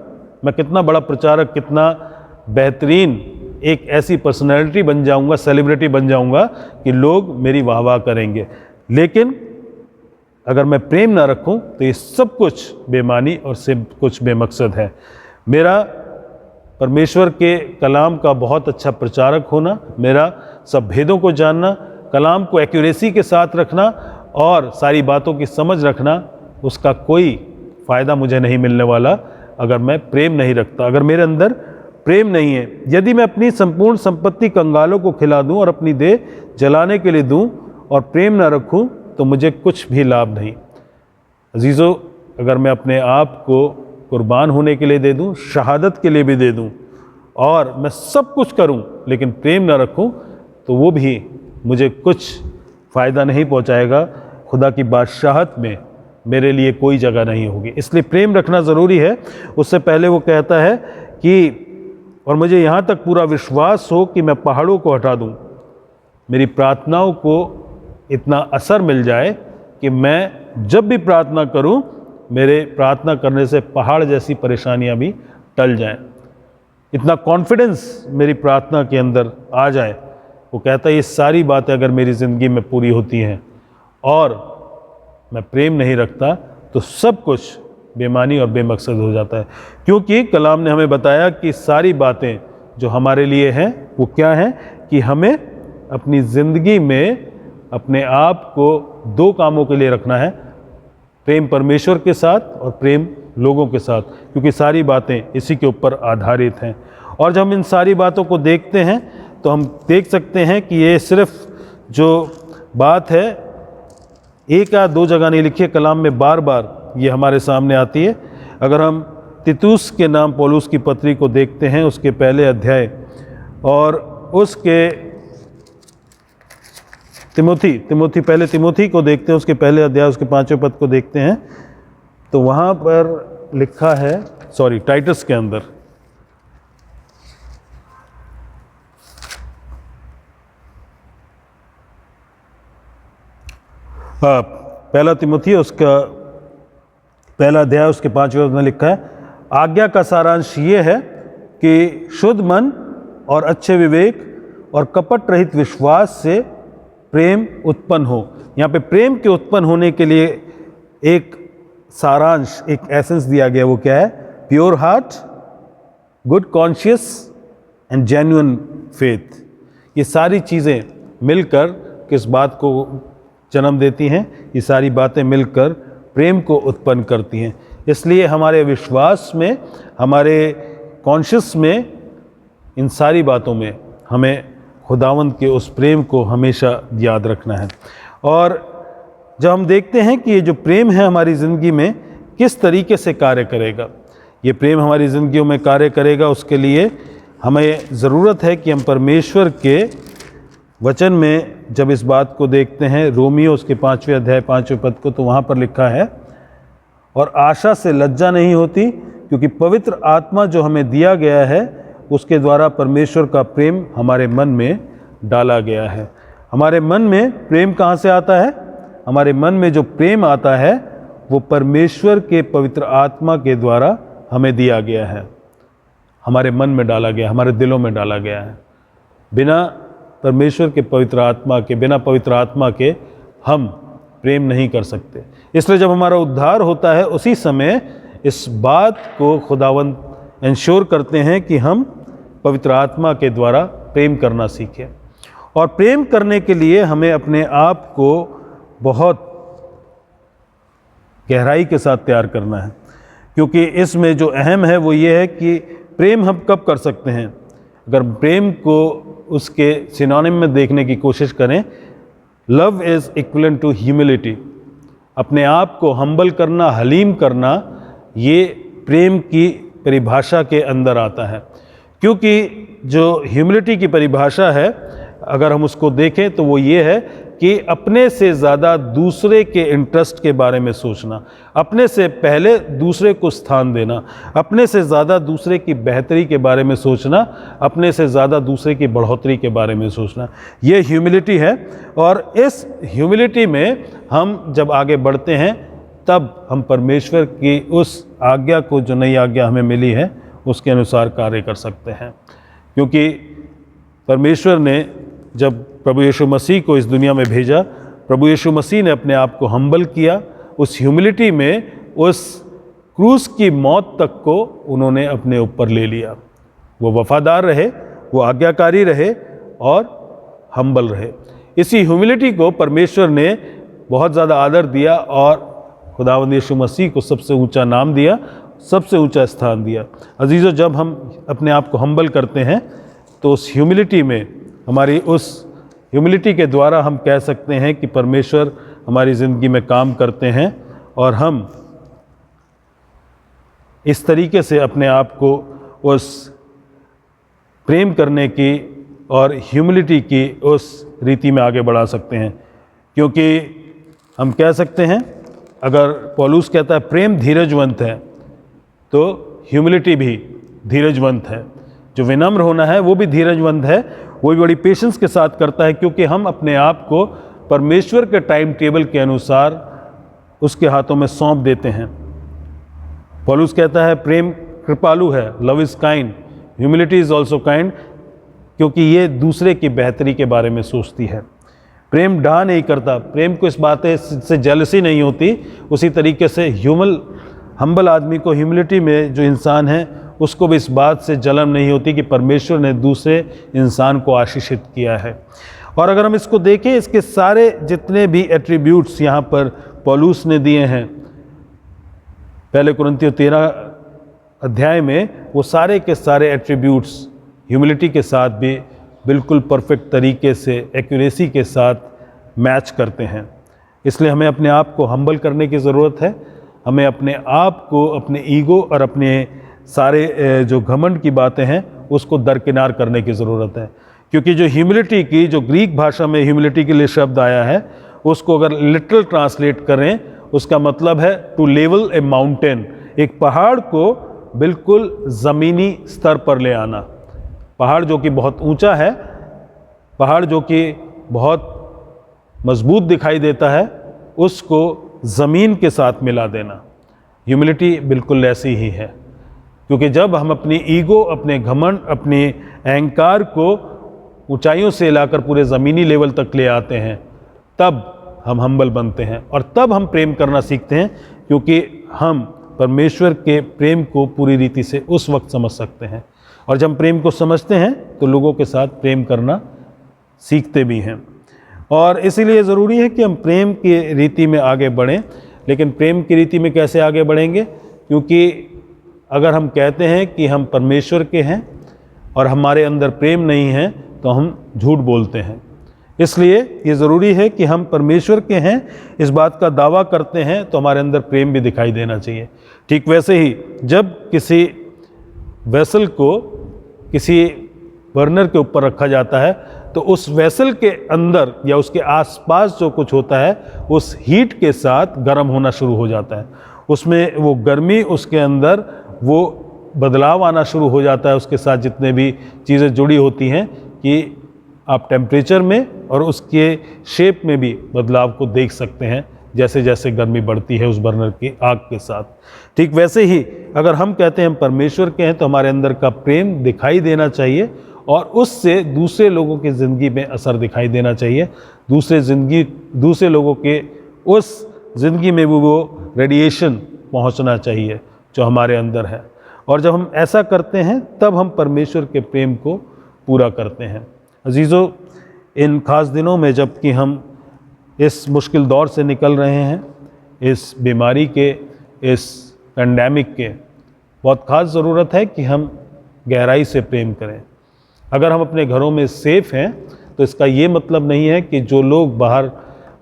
मैं कितना बड़ा प्रचारक, कितना बेहतरीन एक ऐसी पर्सनैलिटी बन जाऊंगा, सेलिब्रिटी बन जाऊंगा कि लोग मेरी वाह वाह करेंगे। लेकिन अगर मैं प्रेम ना रखूं तो ये सब कुछ बेमानी और सब कुछ बेमकसद है। मेरा परमेश्वर के कलाम का बहुत अच्छा प्रचारक होना, मेरा सब भेदों को जानना, कलाम को एक्यूरेसी के साथ रखना और सारी बातों की समझ रखना, उसका कोई फ़ायदा मुझे नहीं मिलने वाला अगर मैं प्रेम नहीं रखता, अगर मेरे अंदर प्रेम नहीं है। यदि मैं अपनी संपूर्ण संपत्ति कंगालों को खिला दूं और अपनी देह जलाने के लिए दूं और प्रेम ना रखूं तो मुझे कुछ भी लाभ नहीं। अजीज़ों, अगर मैं अपने आप को कुर्बान होने के लिए दे दूं, शहादत के लिए भी दे दूं और मैं सब कुछ करूं लेकिन प्रेम ना रखूं तो वो भी मुझे कुछ फ़ायदा नहीं पहुंचाएगा। खुदा की बादशाहत में मेरे लिए कोई जगह नहीं होगी। इसलिए प्रेम रखना ज़रूरी है। उससे पहले वो कहता है कि और मुझे यहाँ तक पूरा विश्वास हो कि मैं पहाड़ों को हटा दूँ, मेरी प्रार्थनाओं को इतना असर मिल जाए कि मैं जब भी प्रार्थना करूँ, मेरे प्रार्थना करने से पहाड़ जैसी परेशानियाँ भी टल जाएं, इतना कॉन्फिडेंस मेरी प्रार्थना के अंदर आ जाए। वो कहता है ये सारी बातें अगर मेरी ज़िंदगी में पूरी होती हैं और मैं प्रेम नहीं रखता तो सब कुछ बेमानी और बेमकसद हो जाता है। क्योंकि कलाम ने हमें बताया कि सारी बातें जो हमारे लिए हैं वो क्या हैं, कि हमें अपनी ज़िंदगी में अपने आप को दो कामों के लिए रखना है, प्रेम परमेश्वर के साथ और प्रेम लोगों के साथ, क्योंकि सारी बातें इसी के ऊपर आधारित हैं। और जब हम इन सारी बातों को देखते हैं तो हम देख सकते हैं कि ये सिर्फ जो बात है एक या दो जगह नहीं लिखी है, कलाम में बार बार ये हमारे सामने आती है। अगर हम तीतुस के नाम पौलुस की पत्री को देखते हैं, उसके पहले अध्याय और उसके पहले तिमोथी को देखते हैं, उसके पहले अध्याय उसके 5वें पद को देखते हैं तो वहाँ पर लिखा है, टाइटस के अंदर, पहला तिमोथी उसका पहला अध्याय उसके 5वें पद में लिखा है, आज्ञा का सारांश ये है कि शुद्ध मन और अच्छे विवेक और कपट रहित विश्वास से प्रेम उत्पन्न हो। यहाँ पे प्रेम के उत्पन्न होने के लिए एक सारांश, एक एसेंस दिया गया। वो क्या है? Pure heart, good conscious and genuine faith. ये सारी चीज़ें मिलकर किस बात को जन्म देती हैं? ये सारी बातें मिलकर प्रेम को उत्पन्न करती हैं। इसलिए हमारे विश्वास में, हमारे कॉन्शियस में, इन सारी बातों में हमें खुदावंद के उस प्रेम को हमेशा याद रखना है। और जब हम देखते हैं कि ये जो प्रेम है हमारी ज़िंदगी में किस तरीके से कार्य करेगा, ये प्रेम हमारी ज़िंदगियों में कार्य करेगा, उसके लिए हमें ज़रूरत है कि हम परमेश्वर के वचन में जब इस बात को देखते हैं, रोमियो उसके 5वें अध्याय 5वें पद को, तो वहाँ पर लिखा है, और आशा से लज्जा नहीं होती क्योंकि पवित्र आत्मा जो हमें दिया गया है उसके द्वारा परमेश्वर का प्रेम हमारे मन में डाला गया है। हमारे मन में प्रेम कहाँ से आता है? हमारे मन में जो प्रेम आता है वो परमेश्वर के पवित्र आत्मा के द्वारा हमें दिया गया है, हमारे मन में डाला गया, हमारे दिलों में डाला गया है। बिना परमेश्वर के पवित्र आत्मा के, बिना पवित्र आत्मा के हम प्रेम नहीं कर सकते। इसलिए जब हमारा उद्धार होता है उसी समय इस बात को खुदावंद इंश्योर करते हैं कि हम पवित्र आत्मा के द्वारा प्रेम करना सीखें। और प्रेम करने के लिए हमें अपने आप को बहुत गहराई के साथ तैयार करना है, क्योंकि इसमें जो अहम है वो ये है कि प्रेम हम कब कर सकते हैं। अगर प्रेम को उसके सिनोनिम में देखने की कोशिश करें, love is equivalent to humility. अपने आप को हम्बल करना, हलीम करना, ये प्रेम की परिभाषा के अंदर आता है। क्योंकि जो ह्यूमिलिटी की परिभाषा है, अगर हम उसको देखें तो वो ये है कि अपने से ज़्यादा दूसरे के इंटरेस्ट के बारे में सोचना, अपने से पहले दूसरे को स्थान देना, अपने से ज़्यादा दूसरे की बेहतरी के बारे में सोचना, अपने से ज़्यादा दूसरे की बढ़ोतरी के बारे में सोचना, ये ह्यूमिलिटी है। और इस ह्यूमिलिटी में हम जब आगे बढ़ते हैं तब हम परमेश्वर की उस आज्ञा को, जो नई आज्ञा हमें मिली है, उसके अनुसार कार्य कर सकते हैं। क्योंकि परमेश्वर ने जब प्रभु यीशु मसीह को इस दुनिया में भेजा, प्रभु यीशु मसीह ने अपने आप को हम्बल किया। उस ह्यूमिलिटी में उस क्रूस की मौत तक को उन्होंने अपने ऊपर ले लिया। वो वफादार रहे, वो आज्ञाकारी रहे और हम्बल रहे। इसी ह्यूमिलिटी को परमेश्वर ने बहुत ज़्यादा आदर दिया और खुदावंद यीशु मसीह को सबसे ऊंचा नाम दिया, सबसे ऊंचा स्थान दिया। अजीज़ों, जब हम अपने आप को हम्बल करते हैं तो उस ह्यूमिलिटी में, हमारी उस ह्यूमिलिटी के द्वारा हम कह सकते हैं कि परमेश्वर हमारी ज़िंदगी में काम करते हैं और हम इस तरीके से अपने आप को उस प्रेम करने की और ह्यूमिलिटी की उस रीति में आगे बढ़ा सकते हैं। क्योंकि हम कह सकते हैं, अगर पौलुस कहता है प्रेम धीरजवंत है, तो ह्यूमिलिटी भी धीरजवंत है। जो विनम्र होना है वो भी धीरजवंत है, वो भी बड़ी पेशेंस के साथ करता है, क्योंकि हम अपने आप को परमेश्वर के टाइम टेबल के अनुसार उसके हाथों में सौंप देते हैं। पौलुस कहता है प्रेम कृपालु है, love is kind, humility is also kind, क्योंकि ये दूसरे की बेहतरी के बारे में सोचती है। प्रेम डा नहीं करता, प्रेम को इस बात से जेलसी नहीं होती। उसी तरीके से हम्बल आदमी को, ह्यूमिलिटी में जो इंसान है, उसको भी इस बात से जलन नहीं होती कि परमेश्वर ने दूसरे इंसान को आशीषित किया है। और अगर हम इसको देखें, इसके सारे जितने भी एट्रीब्यूट्स यहाँ पर पौलुस ने दिए हैं पहले कुरिन्थियों 13 अध्याय में, वो सारे के सारे एट्रीब्यूट्स ह्यूमिलिटी के साथ भी बिल्कुल परफेक्ट तरीके से, एक्यूरेसी के साथ मैच करते हैं। इसलिए हमें अपने आप को हम्बल करने की ज़रूरत है। हमें अपने आप को, अपने ईगो और अपने सारे जो घमंड की बातें हैं उसको दरकिनार करने की ज़रूरत है। क्योंकि जो ह्यूमिलिटी की, जो ग्रीक भाषा में ह्यूमिलिटी के लिए शब्द आया है, उसको अगर लिटरल ट्रांसलेट करें, उसका मतलब है टू लेवल ए माउंटेन, एक पहाड़ को बिल्कुल ज़मीनी स्तर पर ले आना। पहाड़ जो कि बहुत ऊंचा है, पहाड़ जो कि बहुत मजबूत दिखाई देता है, उसको ज़मीन के साथ मिला देना। ह्यूमिलिटी बिल्कुल ऐसी ही है। क्योंकि जब हम अपनी ईगो, अपने घमंड, अपने अहंकार को ऊंचाइयों से लाकर पूरे ज़मीनी लेवल तक ले आते हैं, तब हम हम्बल बनते हैं और तब हम प्रेम करना सीखते हैं। क्योंकि हम परमेश्वर के प्रेम को पूरी रीति से उस वक्त समझ सकते हैं, और जब हम प्रेम को समझते हैं तो लोगों के साथ प्रेम करना सीखते भी हैं। और इसीलिए ज़रूरी है कि हम प्रेम की रीति में आगे बढ़ें। लेकिन प्रेम की रीति में कैसे आगे बढ़ेंगे? क्योंकि अगर हम कहते हैं कि हम परमेश्वर के हैं और हमारे अंदर प्रेम नहीं है, तो हम झूठ बोलते हैं। इसलिए ये ज़रूरी है कि हम परमेश्वर के हैं, इस बात का दावा करते हैं, तो हमारे अंदर प्रेम भी दिखाई देना चाहिए। ठीक वैसे ही जब किसी वेसल को किसी बर्नर के ऊपर रखा जाता है, तो उस वेसल के अंदर या उसके आसपास जो कुछ होता है, उस हीट के साथ गर्म होना शुरू हो जाता है। उसमें वो गर्मी, उसके अंदर वो बदलाव आना शुरू हो जाता है। उसके साथ जितने भी चीज़ें जुड़ी होती हैं, कि आप टेम्परेचर में और उसके शेप में भी बदलाव को देख सकते हैं, जैसे जैसे गर्मी बढ़ती है उस बर्नर की आग के साथ। ठीक वैसे ही अगर हम कहते हैं हम परमेश्वर के हैं, तो हमारे अंदर का प्रेम दिखाई देना चाहिए और उससे दूसरे लोगों की ज़िंदगी में असर दिखाई देना चाहिए। दूसरे लोगों के उस ज़िंदगी में वो रेडिएशन पहुंचना चाहिए जो हमारे अंदर है। और जब हम ऐसा करते हैं तब हम परमेश्वर के प्रेम को पूरा करते हैं। अजीज़ों, इन खास दिनों में जबकि हम इस मुश्किल दौर से निकल रहे हैं, इस बीमारी के, इस पेंडेमिक के, बहुत ख़ास ज़रूरत है कि हम गहराई से प्रेम करें। अगर हम अपने घरों में सेफ़ हैं तो इसका ये मतलब नहीं है कि जो लोग बाहर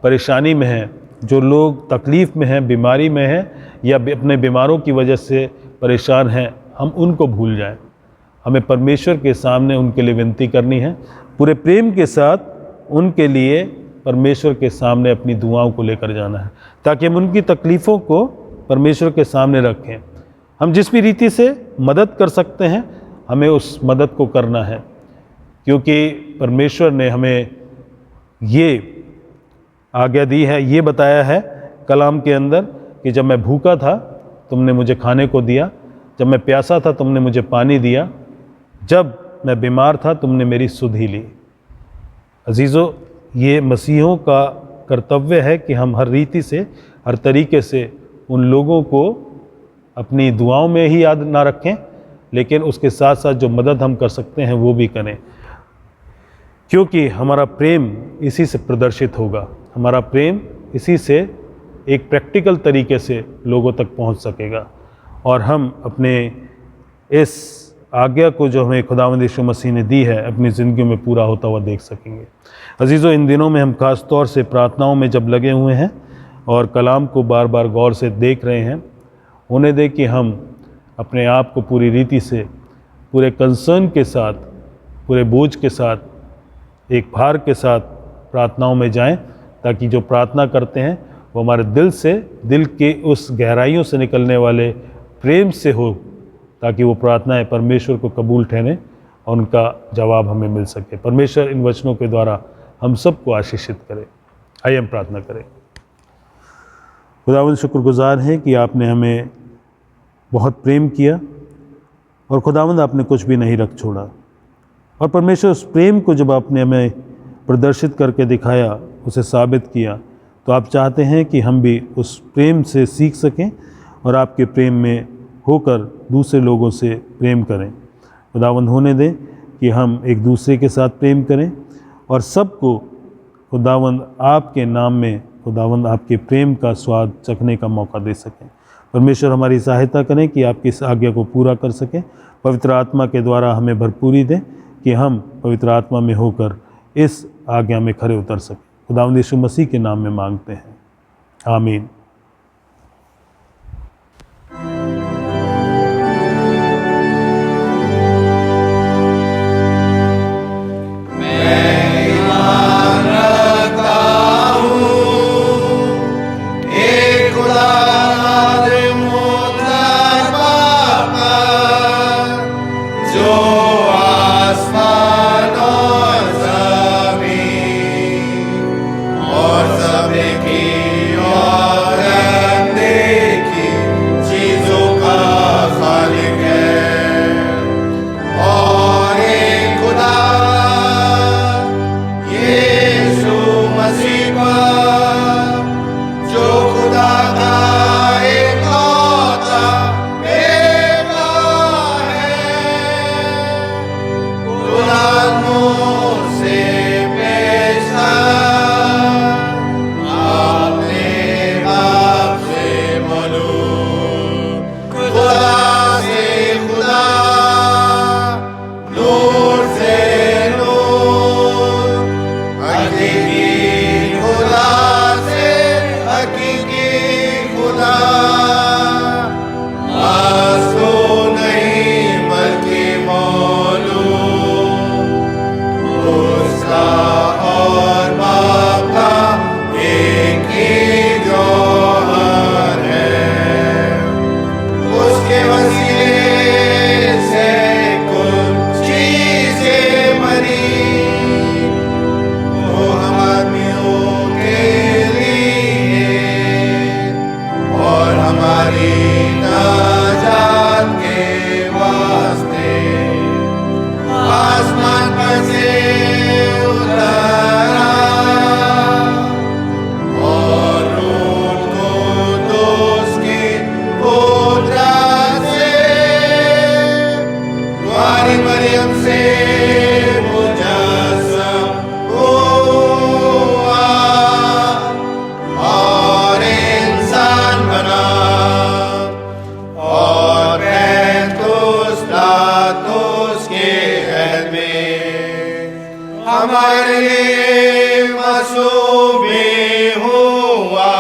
परेशानी में हैं, जो लोग तकलीफ़ में हैं, बीमारी में हैं या अपने बीमारों की वजह से परेशान हैं, हम उनको भूल जाएं। हमें परमेश्वर के सामने उनके लिए विनती करनी है, पूरे प्रेम के साथ उनके लिए परमेश्वर के सामने अपनी दुआओं को लेकर जाना है, ताकि हम उनकी तकलीफ़ों को परमेश्वर के सामने रखें। हम जिस भी रीति से मदद कर सकते हैं हमें उस मदद को करना है, क्योंकि परमेश्वर ने हमें ये आज्ञा दी है, ये बताया है कलाम के अंदर कि जब मैं भूखा था तुमने मुझे खाने को दिया, जब मैं प्यासा था तुमने मुझे पानी दिया, जब मैं बीमार था तुमने मेरी सुध ही ली। अजीज़ों, ये मसीहों का कर्तव्य है कि हम हर रीति से, हर तरीके से उन लोगों को अपनी दुआओं में ही याद ना रखें, लेकिन उसके साथ साथ जो मदद हम कर सकते हैं वो भी करें, क्योंकि हमारा प्रेम इसी से प्रदर्शित होगा। हमारा प्रेम इसी से एक प्रैक्टिकल तरीके से लोगों तक पहुंच सकेगा और हम अपने इस आज्ञा को जो हमें खुदावंद यीशु मसीह ने दी है अपनी ज़िंदगी में पूरा होता हुआ देख सकेंगे। अजीज़ों, इन दिनों में हम ख़ास तौर से प्रार्थनाओं में जब लगे हुए हैं और कलाम को बार बार गौर से देख रहे हैं, होने दे कि हम अपने आप को पूरी रीति से, पूरे कंसर्न के साथ, पूरे बोझ के साथ, एक भार के साथ प्रार्थनाओं में जाएं, ताकि जो प्रार्थना करते हैं वो हमारे दिल से, दिल के उस गहराइयों से निकलने वाले प्रेम से हो, ताकि वो प्रार्थनाएं परमेश्वर को कबूल ठहरें और उनका जवाब हमें मिल सके। परमेश्वर इन वचनों के द्वारा हम सबको आशीषित करे। आइए हम प्रार्थना करें। खुदावंद, शुक्रगुजार हैं कि आपने हमें बहुत प्रेम किया और खुदावंद आपने कुछ भी नहीं रख छोड़ा। और परमेश्वर, उस प्रेम को जब आपने हमें प्रदर्शित करके दिखाया, उसे साबित किया, तो आप चाहते हैं कि हम भी उस प्रेम से सीख सकें और आपके प्रेम में होकर दूसरे लोगों से प्रेम करें। खुदावंद, होने दें कि हम एक दूसरे के साथ प्रेम करें और सबको खुदावंद आपके नाम में, खुदावंद आपके प्रेम का स्वाद चखने का मौका दे सकें। परमेश्वर, हमारी सहायता करें कि आपकी इस आज्ञा को पूरा कर सकें। पवित्र आत्मा के द्वारा हमें भरपूरी दें कि हम पवित्र आत्मा में होकर इस आज्ञा में खरे उतर सकें। खुदावंद यीशु मसीह के नाम में मांगते हैं, आमीन। और सबकी और से उतरा और उनको दोष की मुद्रा से तुम्हारी मरियम से मुजस्सम हुआ और इंसान बना और पैंतुस लातुस के अहद में हमारे लिए मासूमी हुआ।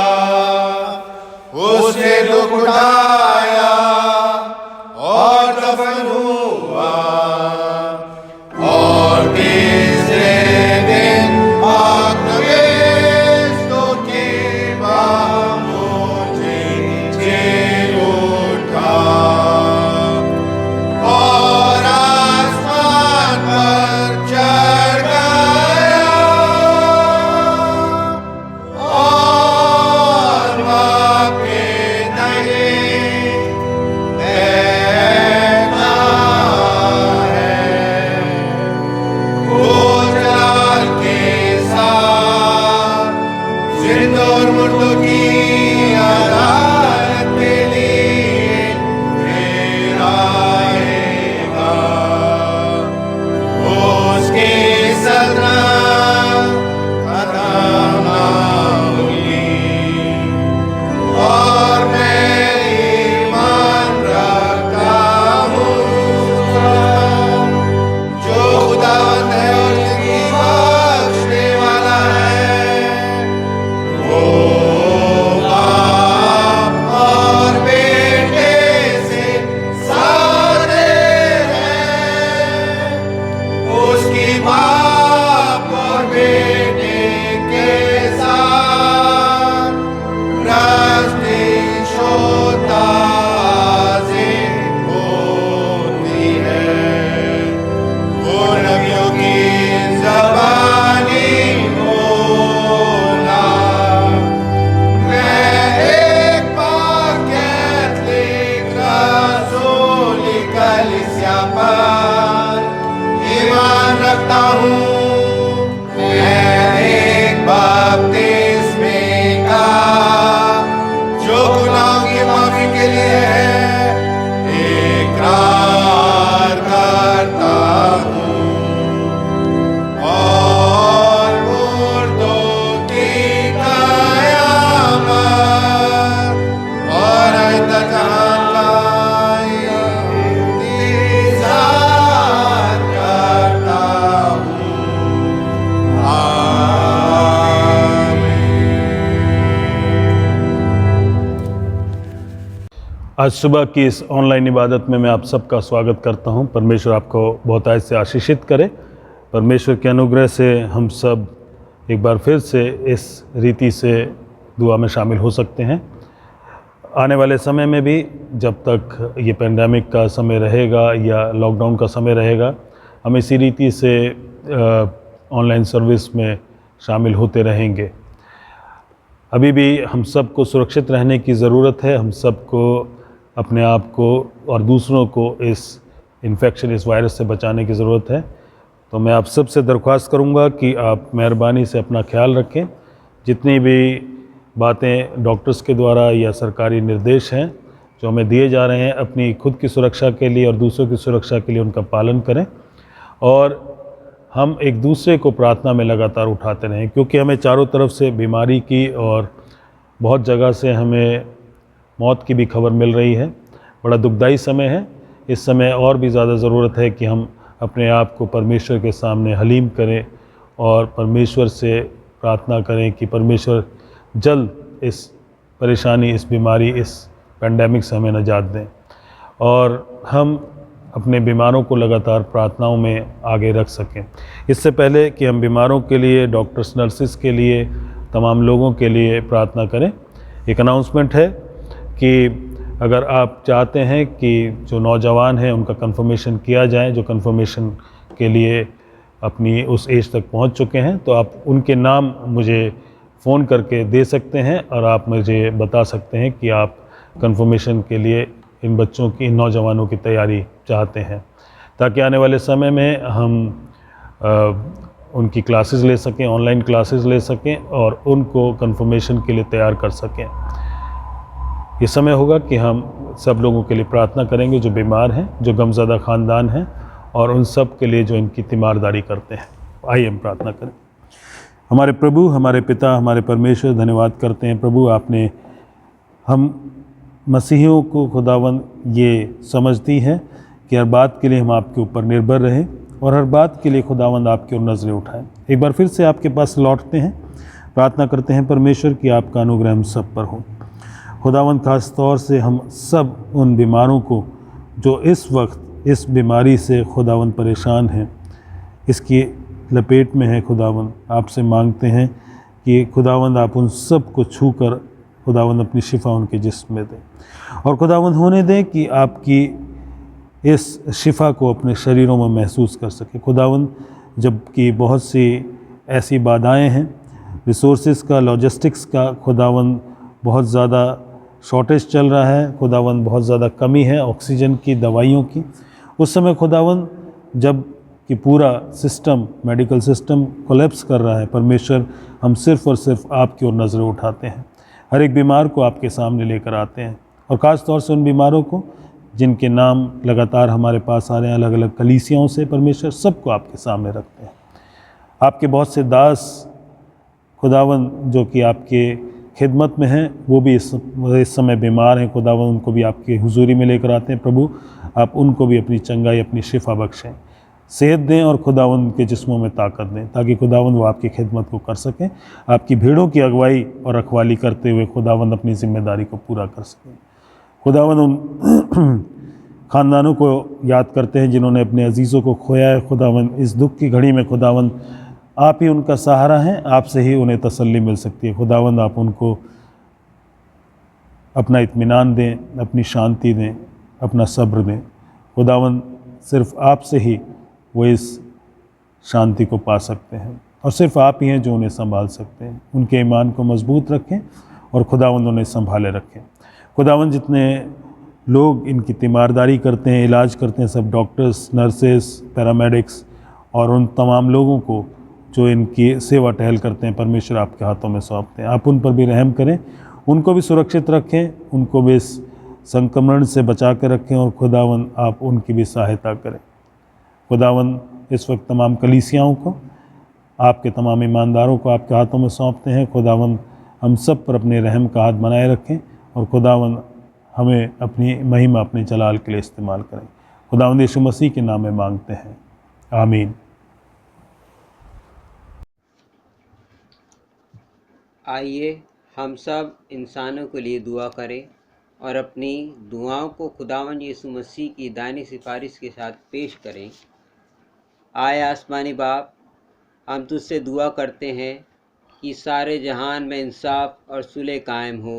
उसने दुख उठाया और दफन हुआ और तीसरे दिन आत्मवेस्तों के बामुझे चेर उठा और आसमान पर चढ़ गया और बाप के दाहिने बैठा है। वो जलाल के साथ जिंदा और मुर्दों की अदालत के लिए फिर आएगा। उसकी सल्तनत खत्म ना होगी और मैं ईमान रखता हूँ जो खुदावंद है और जिंदगी बख्शने वाला है। वो बाप और बेटे से सारे हैं। उसकी बाप और बेटे के साथ रास्ते शोता से होती है। वो नबियों की ज़बानी बोला। मैं एक कैथोलिक रसूली कलीसिया पर ईमान रखता हूँ। मैं एक बपतिस्मे का जो गुनाहों की माफी के लिए है इकरार करता हूँ और मुर्दों की कयामत और अनंत जहान का इंतजार करता हूँ। आज सुबह की इस ऑनलाइन इबादत में मैं आप सबका स्वागत करता हूं। परमेश्वर आपको बहुतायत से आशीषित करे। परमेश्वर के अनुग्रह से हम सब एक बार फिर से इस रीति से दुआ में शामिल हो सकते हैं। आने वाले समय में भी जब तक ये पेंडेमिक का समय रहेगा या लॉकडाउन का समय रहेगा, हम इसी रीति से ऑनलाइन सर्विस में शामिल होते रहेंगे। अभी भी हम सबको सुरक्षित रहने की ज़रूरत है। हम सबको अपने आप को और दूसरों को इस इन्फेक्शन, इस वायरस से बचाने की ज़रूरत है। तो मैं आप सबसे दरख्वास्त करूंगा कि आप मेहरबानी से अपना ख्याल रखें। जितनी भी बातें डॉक्टर्स के द्वारा या सरकारी निर्देश हैं जो हमें दिए जा रहे हैं, अपनी खुद की सुरक्षा के लिए और दूसरों की सुरक्षा के लिए उनका पालन करें और हम एक दूसरे को प्रार्थना में लगातार उठाते रहें, क्योंकि हमें चारों तरफ से बीमारी की और बहुत जगह से हमें मौत की भी खबर मिल रही है। बड़ा दुखदाई समय है। इस समय और भी ज़्यादा ज़रूरत है कि हम अपने आप को परमेश्वर के सामने हलीम करें और परमेश्वर से प्रार्थना करें कि परमेश्वर जल्द इस परेशानी, इस बीमारी, इस पेंडेमिक से हमें निजात दें और हम अपने बीमारों को लगातार प्रार्थनाओं में आगे रख सकें। इससे पहले कि हम बीमारों के लिए, डॉक्टर्स, नर्सिस के लिए, तमाम लोगों के लिए प्रार्थना करें, एक अनाउंसमेंट है कि अगर आप चाहते हैं कि जो नौजवान हैं उनका कंफर्मेशन किया जाए, जो कंफर्मेशन के लिए अपनी उस एज तक पहुंच चुके हैं, तो आप उनके नाम मुझे फ़ोन करके दे सकते हैं और आप मुझे बता सकते हैं कि आप कंफर्मेशन के लिए इन बच्चों की, इन नौजवानों की तैयारी चाहते हैं, ताकि आने वाले समय में हम उनकी क्लासेस ले सकें, ऑनलाइन क्लासेस ले सकें और उनको कंफर्मेशन के लिए तैयार कर सकें। ये समय होगा कि हम सब लोगों के लिए प्रार्थना करेंगे जो बीमार हैं, जो गमज़दा ख़ानदान हैं और उन सब के लिए जो इनकी तीमारदारी करते हैं। आइए हम प्रार्थना करें। हमारे प्रभु, हमारे पिता, हमारे परमेश्वर, धन्यवाद करते हैं प्रभु, आपने हम मसीहियों को खुदावन ये समझ दी है कि हर बात के लिए हम आपके ऊपर निर्भर रहें और हर बात के लिए खुदावंद आपकी ओर नज़रें उठाएं। एक बार फिर से आपके पास लौटते हैं, प्रार्थना करते हैं परमेश्वर कि आपका अनुग्रह हम सब पर हो। खुदावंद खास तौर से हम सब उन बीमारों को जो इस वक्त इस बीमारी से खुदावंद परेशान हैं, इसकी लपेट में है खुदावंद, आपसे मांगते हैं कि खुदावंद आप उन सब को छू कर खुदावंद अपनी शिफा उनके जिस्म में दें और खुदावंद होने दें कि आपकी इस शिफा को अपने शरीरों में महसूस कर सके। खुदावंद जबकि बहुत सी ऐसी बाधाएं हैं, रिसोर्सेज का, लॉजिस्टिक्स का खुदावंद बहुत ज़्यादा शॉर्टेज चल रहा है, खुदावंद बहुत ज़्यादा कमी है ऑक्सीजन की, दवाइयों की, उस समय खुदावंद जब कि पूरा सिस्टम, मेडिकल सिस्टम कोलैप्स कर रहा है, परमेश्वर हम सिर्फ़ और सिर्फ आपकी ओर नज़रें उठाते हैं, हर एक बीमार को आपके सामने लेकर आते हैं और ख़ास तौर से उन बीमारों को जिनके नाम लगातार हमारे पास आ रहे हैं अलग अलग कलीसियाओं से, परमेश्वर सबको आपके सामने रखते हैं। आपके बहुत से दास खुदावंद जो कि आपके खिदमत में हैं, वो भी इस समय बीमार हैं खुदावंद, उनको भी आपकी हुजूरी में लेकर आते हैं प्रभु, आप उनको भी अपनी चंगाई, अपनी शिफा बख्शें, सेहत दें और खुदावंद के जिस्मों में ताकत दें ताकि खुदावंद वो आपकी खिदमत को कर सकें, आपकी भीड़ों की अगुवाई और रखवाली करते हुए खुदावंद अपनी जिम्मेदारी को पूरा कर सकें। खुदावंद उन ख़ानदानों को याद करते हैं जिन्होंने अपने अजीज़ों को खोया है खुदावंद, इस दुख की घड़ी में खुदावंद आप ही उनका सहारा हैं, आपसे ही उन्हें तसल्ली मिल सकती है। खुदावंद आप उनको अपना इत्मीनान दें, अपनी शांति दें, अपना सब्र दें। खुदावंद सिर्फ़ आपसे ही वो इस शांति को पा सकते हैं और सिर्फ आप ही हैं जो उन्हें संभाल सकते हैं। उनके ईमान को मजबूत रखें और खुदावंद उन्हें संभाले रखें। खुदावंद जितने लोग इनकी तीमारदारी करते हैं, इलाज करते हैं, सब डॉक्टर्स, नर्सेस, पैरामेडिक्स और उन तमाम लोगों को जो इनकी सेवा टहल करते हैं, परमेश्वर आपके हाथों में सौंपते हैं। आप उन पर भी रहम करें, उनको भी सुरक्षित रखें, उनको भी इस संक्रमण से बचा कर रखें और खुदावंद आप उनकी भी सहायता करें। खुदावंद इस वक्त तमाम कलीसियाओं को, आपके तमाम ईमानदारों को आपके हाथों में सौंपते हैं। खुदावंद हम सब पर अपने रहम का हाथ बनाए रखें और खुदावंद हमें अपनी महिमा, अपने जलाल के लिए इस्तेमाल करें। खुदावंद यीशु मसीह के नाम में मांगते हैं, आमीन। आइए हम सब इंसानों के लिए दुआ करें और अपनी दुआओं को खुदावंद यीशु मसीह की दानी सिफारिश के साथ पेश करें। आए आसमानी बाप, हम तुझसे दुआ करते हैं कि सारे जहान में इंसाफ और सुलह कायम हो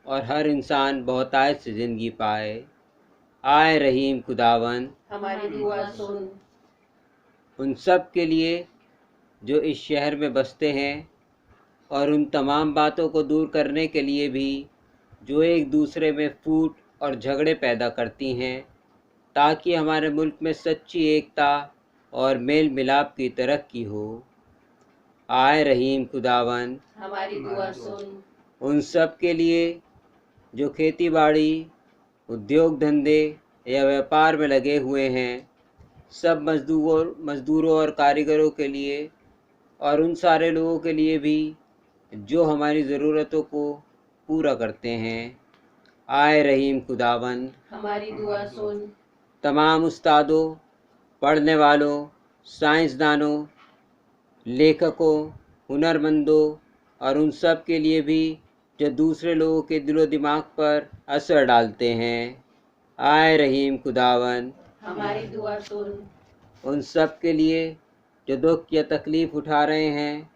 और हर इंसान बहुतायत से ज़िंदगी पाए। आए रहीम खुदावंद, हमारी दुआ सुन। उन सब के लिए जो इस शहर में बसते हैं और उन तमाम बातों को दूर करने के लिए भी जो एक दूसरे में फूट और झगड़े पैदा करती हैं, ताकि हमारे मुल्क में सच्ची एकता और मेल मिलाप की तरक्की हो। आए रहीम खुदावंद, हमारी दुआ सुन। उन सब के लिए जो खेती बाड़ी, उद्योग धंधे या व्यापार में लगे हुए हैं, सब मज़दूरों और कारीगरों के लिए और उन सारे लोगों के लिए भी जो हमारी ज़रूरतों को पूरा करते हैं। आए रहीम खुदावंद, हमारी दुआ सुन। तमाम उस्तादों, पढ़ने वालों, साइंसदानों, लेखकों, हुनरमंदों और उन सब के लिए भी जो दूसरे लोगों के दिलो दिमाग पर असर डालते हैं। आए रहीम खुदावंद, हमारी दुआ सुन। उन सब के लिए जो दुख या तकलीफ़ उठा रहे हैं,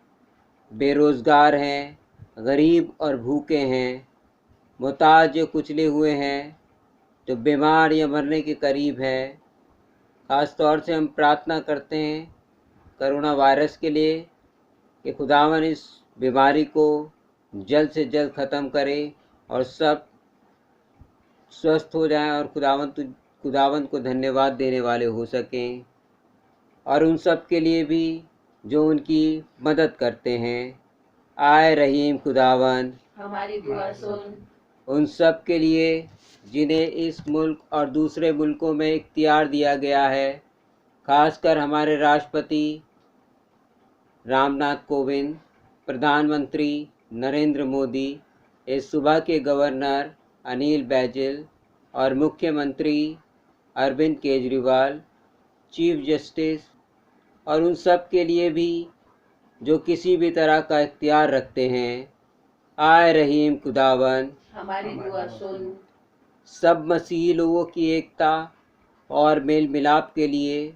बेरोज़गार हैं, गरीब और भूखे हैं, मुहताज या कुचले हुए हैं, जो बीमार या मरने के करीब है। ख़ास तौर से हम प्रार्थना करते हैं कोरोना वायरस के लिए कि खुदावन इस बीमारी को जल्द से जल्द ख़त्म करे और सब स्वस्थ हो जाएं और खुदावन को धन्यवाद देने वाले हो सकें। और उन सब के लिए भी जो उनकी मदद करते हैं। आए रहीम खुदावन, हमारी दुआ सुन। उन सब के लिए जिन्हें इस मुल्क और दूसरे मुल्कों में इख्तियार दिया गया है, खासकर हमारे राष्ट्रपति रामनाथ कोविंद, प्रधानमंत्री नरेंद्र मोदी, इस सूबा के गवर्नर अनिल बैजल और मुख्यमंत्री अरविंद केजरीवाल, चीफ जस्टिस और उन सब के लिए भी जो किसी भी तरह का इख्तियार रखते हैं। आए रहीम खुदावन, हमारी दुआ सुन। सब मसीही लोगों की एकता और मेल मिलाप के लिए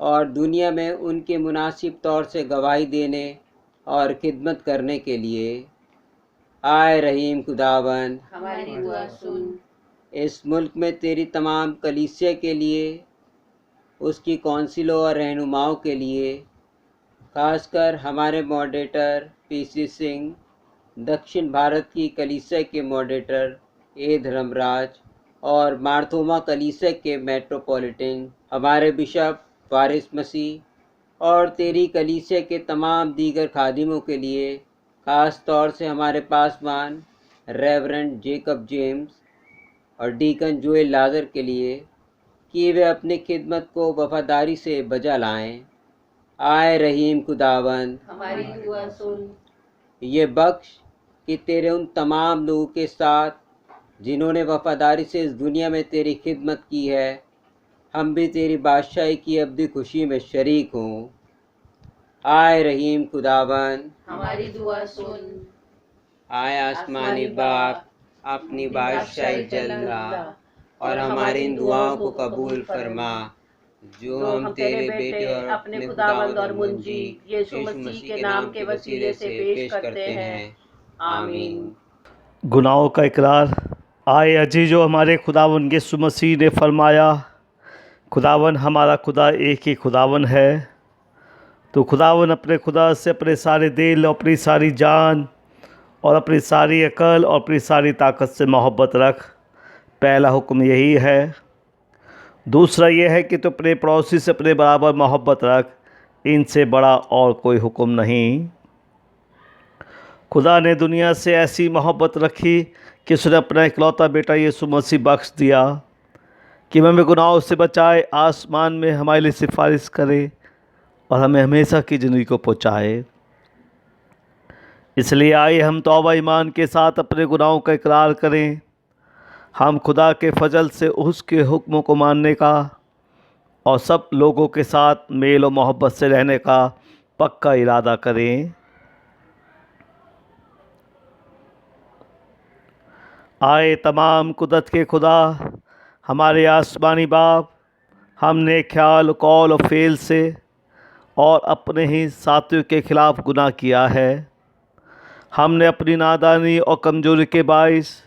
और दुनिया में उनके मुनासिब तौर से गवाही देने और खिदमत करने के लिए। आए रहीम खुदावन, हमारी दुआ सुन। इस मुल्क में तेरी तमाम कलीसिया के लिए, उसकी कौंसिलों और रहनुमाओं के लिए, खासकर हमारे मॉडरेटर पीसी सिंह, दक्षिण भारत की कलीसिया के मॉडरेटर ए धर्मराज और मार्थोमा कलीसिया के मेट्रोपॉलिटन हमारे बिशप फारिस मसीह और तेरी कलीसिया के तमाम दीगर खादिमों के लिए, ख़ास तौर से हमारे पासवान रेवरेंड जेकब जेम्स और डीकन जोएल लाजर के लिए कि वे अपनी खिदमत को वफादारी से बजा लाएं। आए रहीम खुदावन, हमारी दुआ सुन। ये बख्श कि तेरे उन तमाम लोगों के साथ जिन्होंने वफादारी से इस दुनिया में तेरी खिदमत की है, हम भी तेरी बादशाही की अब्दी खुशी में शरीक हों। आए रहीम खुदावन, हमारी दुआ सुन। आए आसमानी बाप, अपनी बादशाही जल्ला और हमारी इन दुआओं को कबूल फरमा जो हम तेरे बेटे और अपने खुदावंद और मुंजी यीशु मसीह के नाम के वसीले से पेश करते हैं। आमीन। गुनाहों का इकरार। आए अजीजो, हमारे खुदावन यीशु मसीह ने फरमाया, खुदावन हमारा खुदा एक ही खुदावन है। तो खुदावन अपने खुदा से अपने सारे दिल और अपनी सारी जान और अपनी सारी अकल और अपनी सारी ताकत से मोहब्बत रख। पहला हुक्म यही है। दूसरा यह है कि तू अपने पड़ोसी से अपने बराबर मोहब्बत रख। इनसे बड़ा और कोई हुक्म नहीं। खुदा ने दुनिया से ऐसी मोहब्बत रखी कि उसने अपना इकलौता बेटा यीशु मसीह बख्श दिया कि हमें गुनाहों से बचाए, आसमान में हमारे लिए सिफारिश करे और हमें हमेशा की ज़िंदगी को पहुँचाए। इसलिए आइए हम तौबा ईमान के साथ अपने गुनाहों का इकरार करें। हम खुदा के फजल से उसके हुक्मों को मानने का और सब लोगों के साथ मेल और मोहब्बत से रहने का पक्का इरादा करें। आए तमाम कुदरत के खुदा, हमारे आसमानी बाप, हमने ख्याल, कौल और फ़ेल से और अपने ही साथियों के ख़िलाफ़ गुनाह किया है। हमने अपनी नादानी और कमज़ोरी के बाइस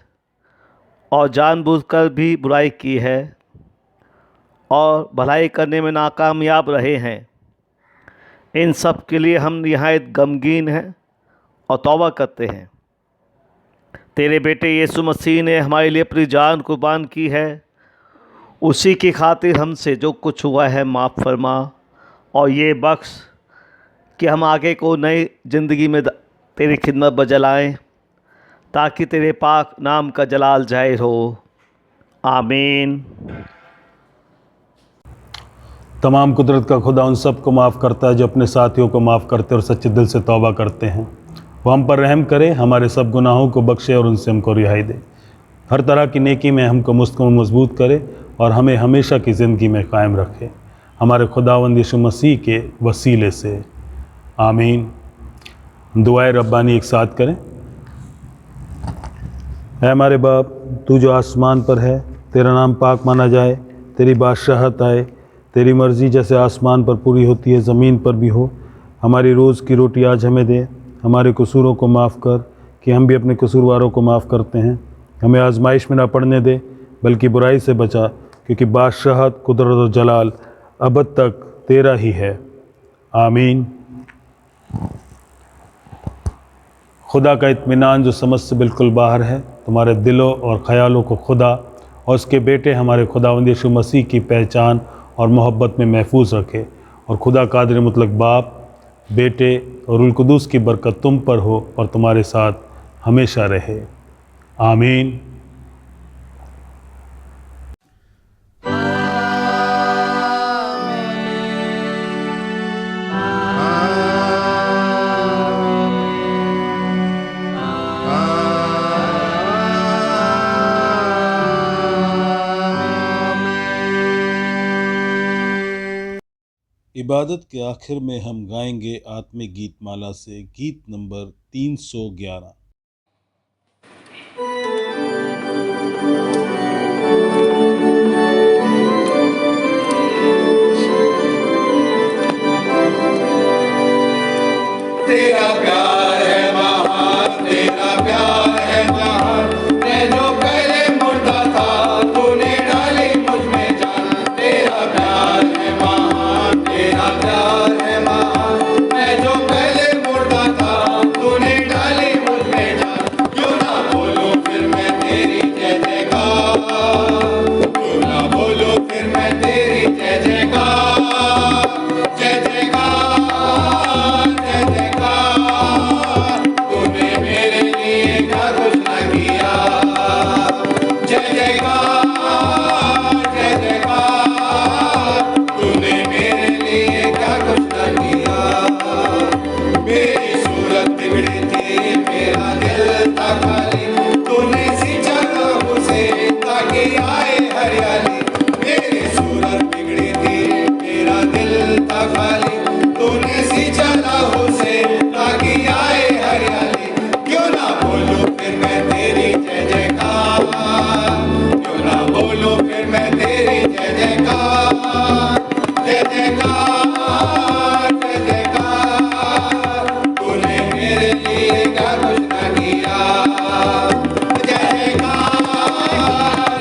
और जानबूझकर भी बुराई की है और भलाई करने में नाकामयाब रहे हैं। इन सब के लिए हम निहायत गमगीन हैं और तौबा करते हैं। तेरे बेटे यीशु मसीह ने हमारे लिए अपनी जान कुर्बान की है। उसी की खातिर हमसे जो कुछ हुआ है माफ़ फरमा और ये बख्श कि हम आगे को नई ज़िंदगी में तेरी खिदमत बजलाएँ, ताकि तेरे पाक नाम का जलाल जाहिर हो। आमीन। तमाम कुदरत का खुदा उन सब को माफ़ करता है जो अपने साथियों को माफ़ करते और सच्चे दिल से तौबा करते हैं। वो हम पर रहम करे, हमारे सब गुनाहों को बख्शे और उनसे हमको रिहाई दे। हर तरह की नेकी में हमको मुस्तकमिल मजबूत करे और हमें हमेशा की ज़िंदगी में कायम रखे, हमारे खुदावंद यीशु मसीह के वसीले से। आमीन। दुआए रब्बानी एक साथ करें। ऐ हमारे बाप, तू जो आसमान पर है, तेरा नाम पाक माना जाए, तेरी बादशाहत आए, तेरी मर्ज़ी जैसे आसमान पर पूरी होती है ज़मीन पर भी हो। हमारी रोज़ की रोटी आज हमें दे, हमारे कसूरों को माफ़ कर कि हम भी अपने कसूरवारों को माफ़ करते हैं। हमें आजमाइश में ना पड़ने दे, बल्कि बुराई से बचा, क्योंकि बादशाहत, कुदरत और जलाल अबद तक तेरा ही है। आमीन। खुदा का इत्मीनान जो समझ से बिल्कुल बाहर है, तुम्हारे दिलों और ख़यालों को खुदा और उसके बेटे हमारे खुदावंद यीशु मसीह की पहचान और मोहब्बत में महफूज रखे और खुदा कादिर मुतलक बाप, बेटे और रुल कुदूस की बरकत तुम पर हो और तुम्हारे साथ हमेशा रहे। आमीन। इबादत के आखिर में हम गाएंगे आत्मिक गीत माला से गीत नंबर 311। तेरा प्यार है महान, तेरा प्यार है जहान। मैं जो पहले मुर्दा था, तूने डाली मुझ में जान। तेरा प्यार है महान, तेरा प्यार है महान। मैं जो पहले मुर्दा था, तूने डाली मुझ में जान। क्यों ना बोलूं फिर मैं तेरी जय जयकार, क्यों ना बोलूं फिर मैं तेरी जय जयकार, जय जयकार, जय जयकार। तूने मेरे लिए क्या कुछ न किया, जय जयकार, जय जयकार। तूने मेरे लिए क्या कुछ न किया। मेरी सूरत बिगड़ी थी, मेरा दिल था खाली, तूने सींचा काबू से ताकि आए हरियाली। मेरी सूरत बिगड़ी थी, मेरा दिल था खाली, तूने सींचा काबू से ताकि आए हरियाली। क्यों ना बोलूं फिर मैं तेरी जय जयकार, क्यों ना बोलूं फिर मैं तेरी जय जयकार, जय जयकार, जय जयकार। तूने मेरे लिए क्या कुछ न किया, जय जयकार,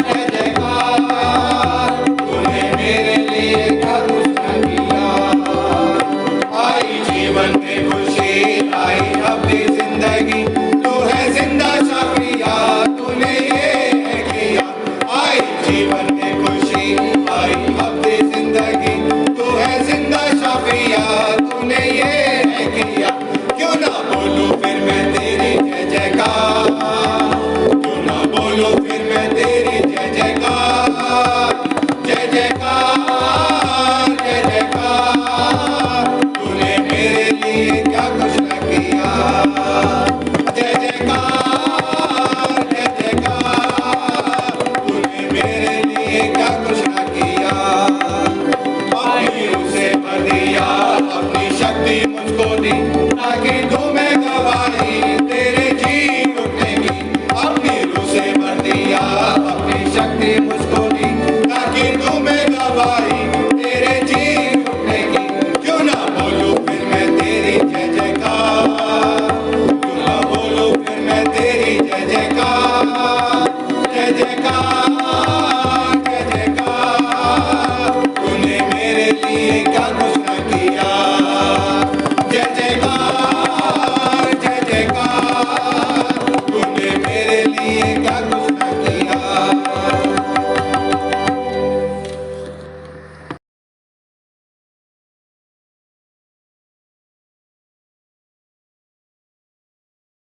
जय जयकार। तूने मेरे लिए क्या कुछ न किया। आई जीवन में खुशी, आई अपनी जिंदगी, तू है जिंदा शाफिया, तूने ये है किया। आई जीवन में खुशी, आई अपनी जिंदगी, तू है जिंदा शाफिया, तूने ये है किया। क्यों ना बोलूं फिर मैं तेरी जय जयकार, क्यों ना बोलूं फिर मैं तेरी जय जयकार, जय जयकार, जय जयकार। तूने मेरे लिए क्या कुछ न किया, जय जयकार, जय जयकार। तूने मेरे लिए क्या कुछ न किया। अपनी रूह से भर दिया, अपनी शक्ति मुझको दी ताकि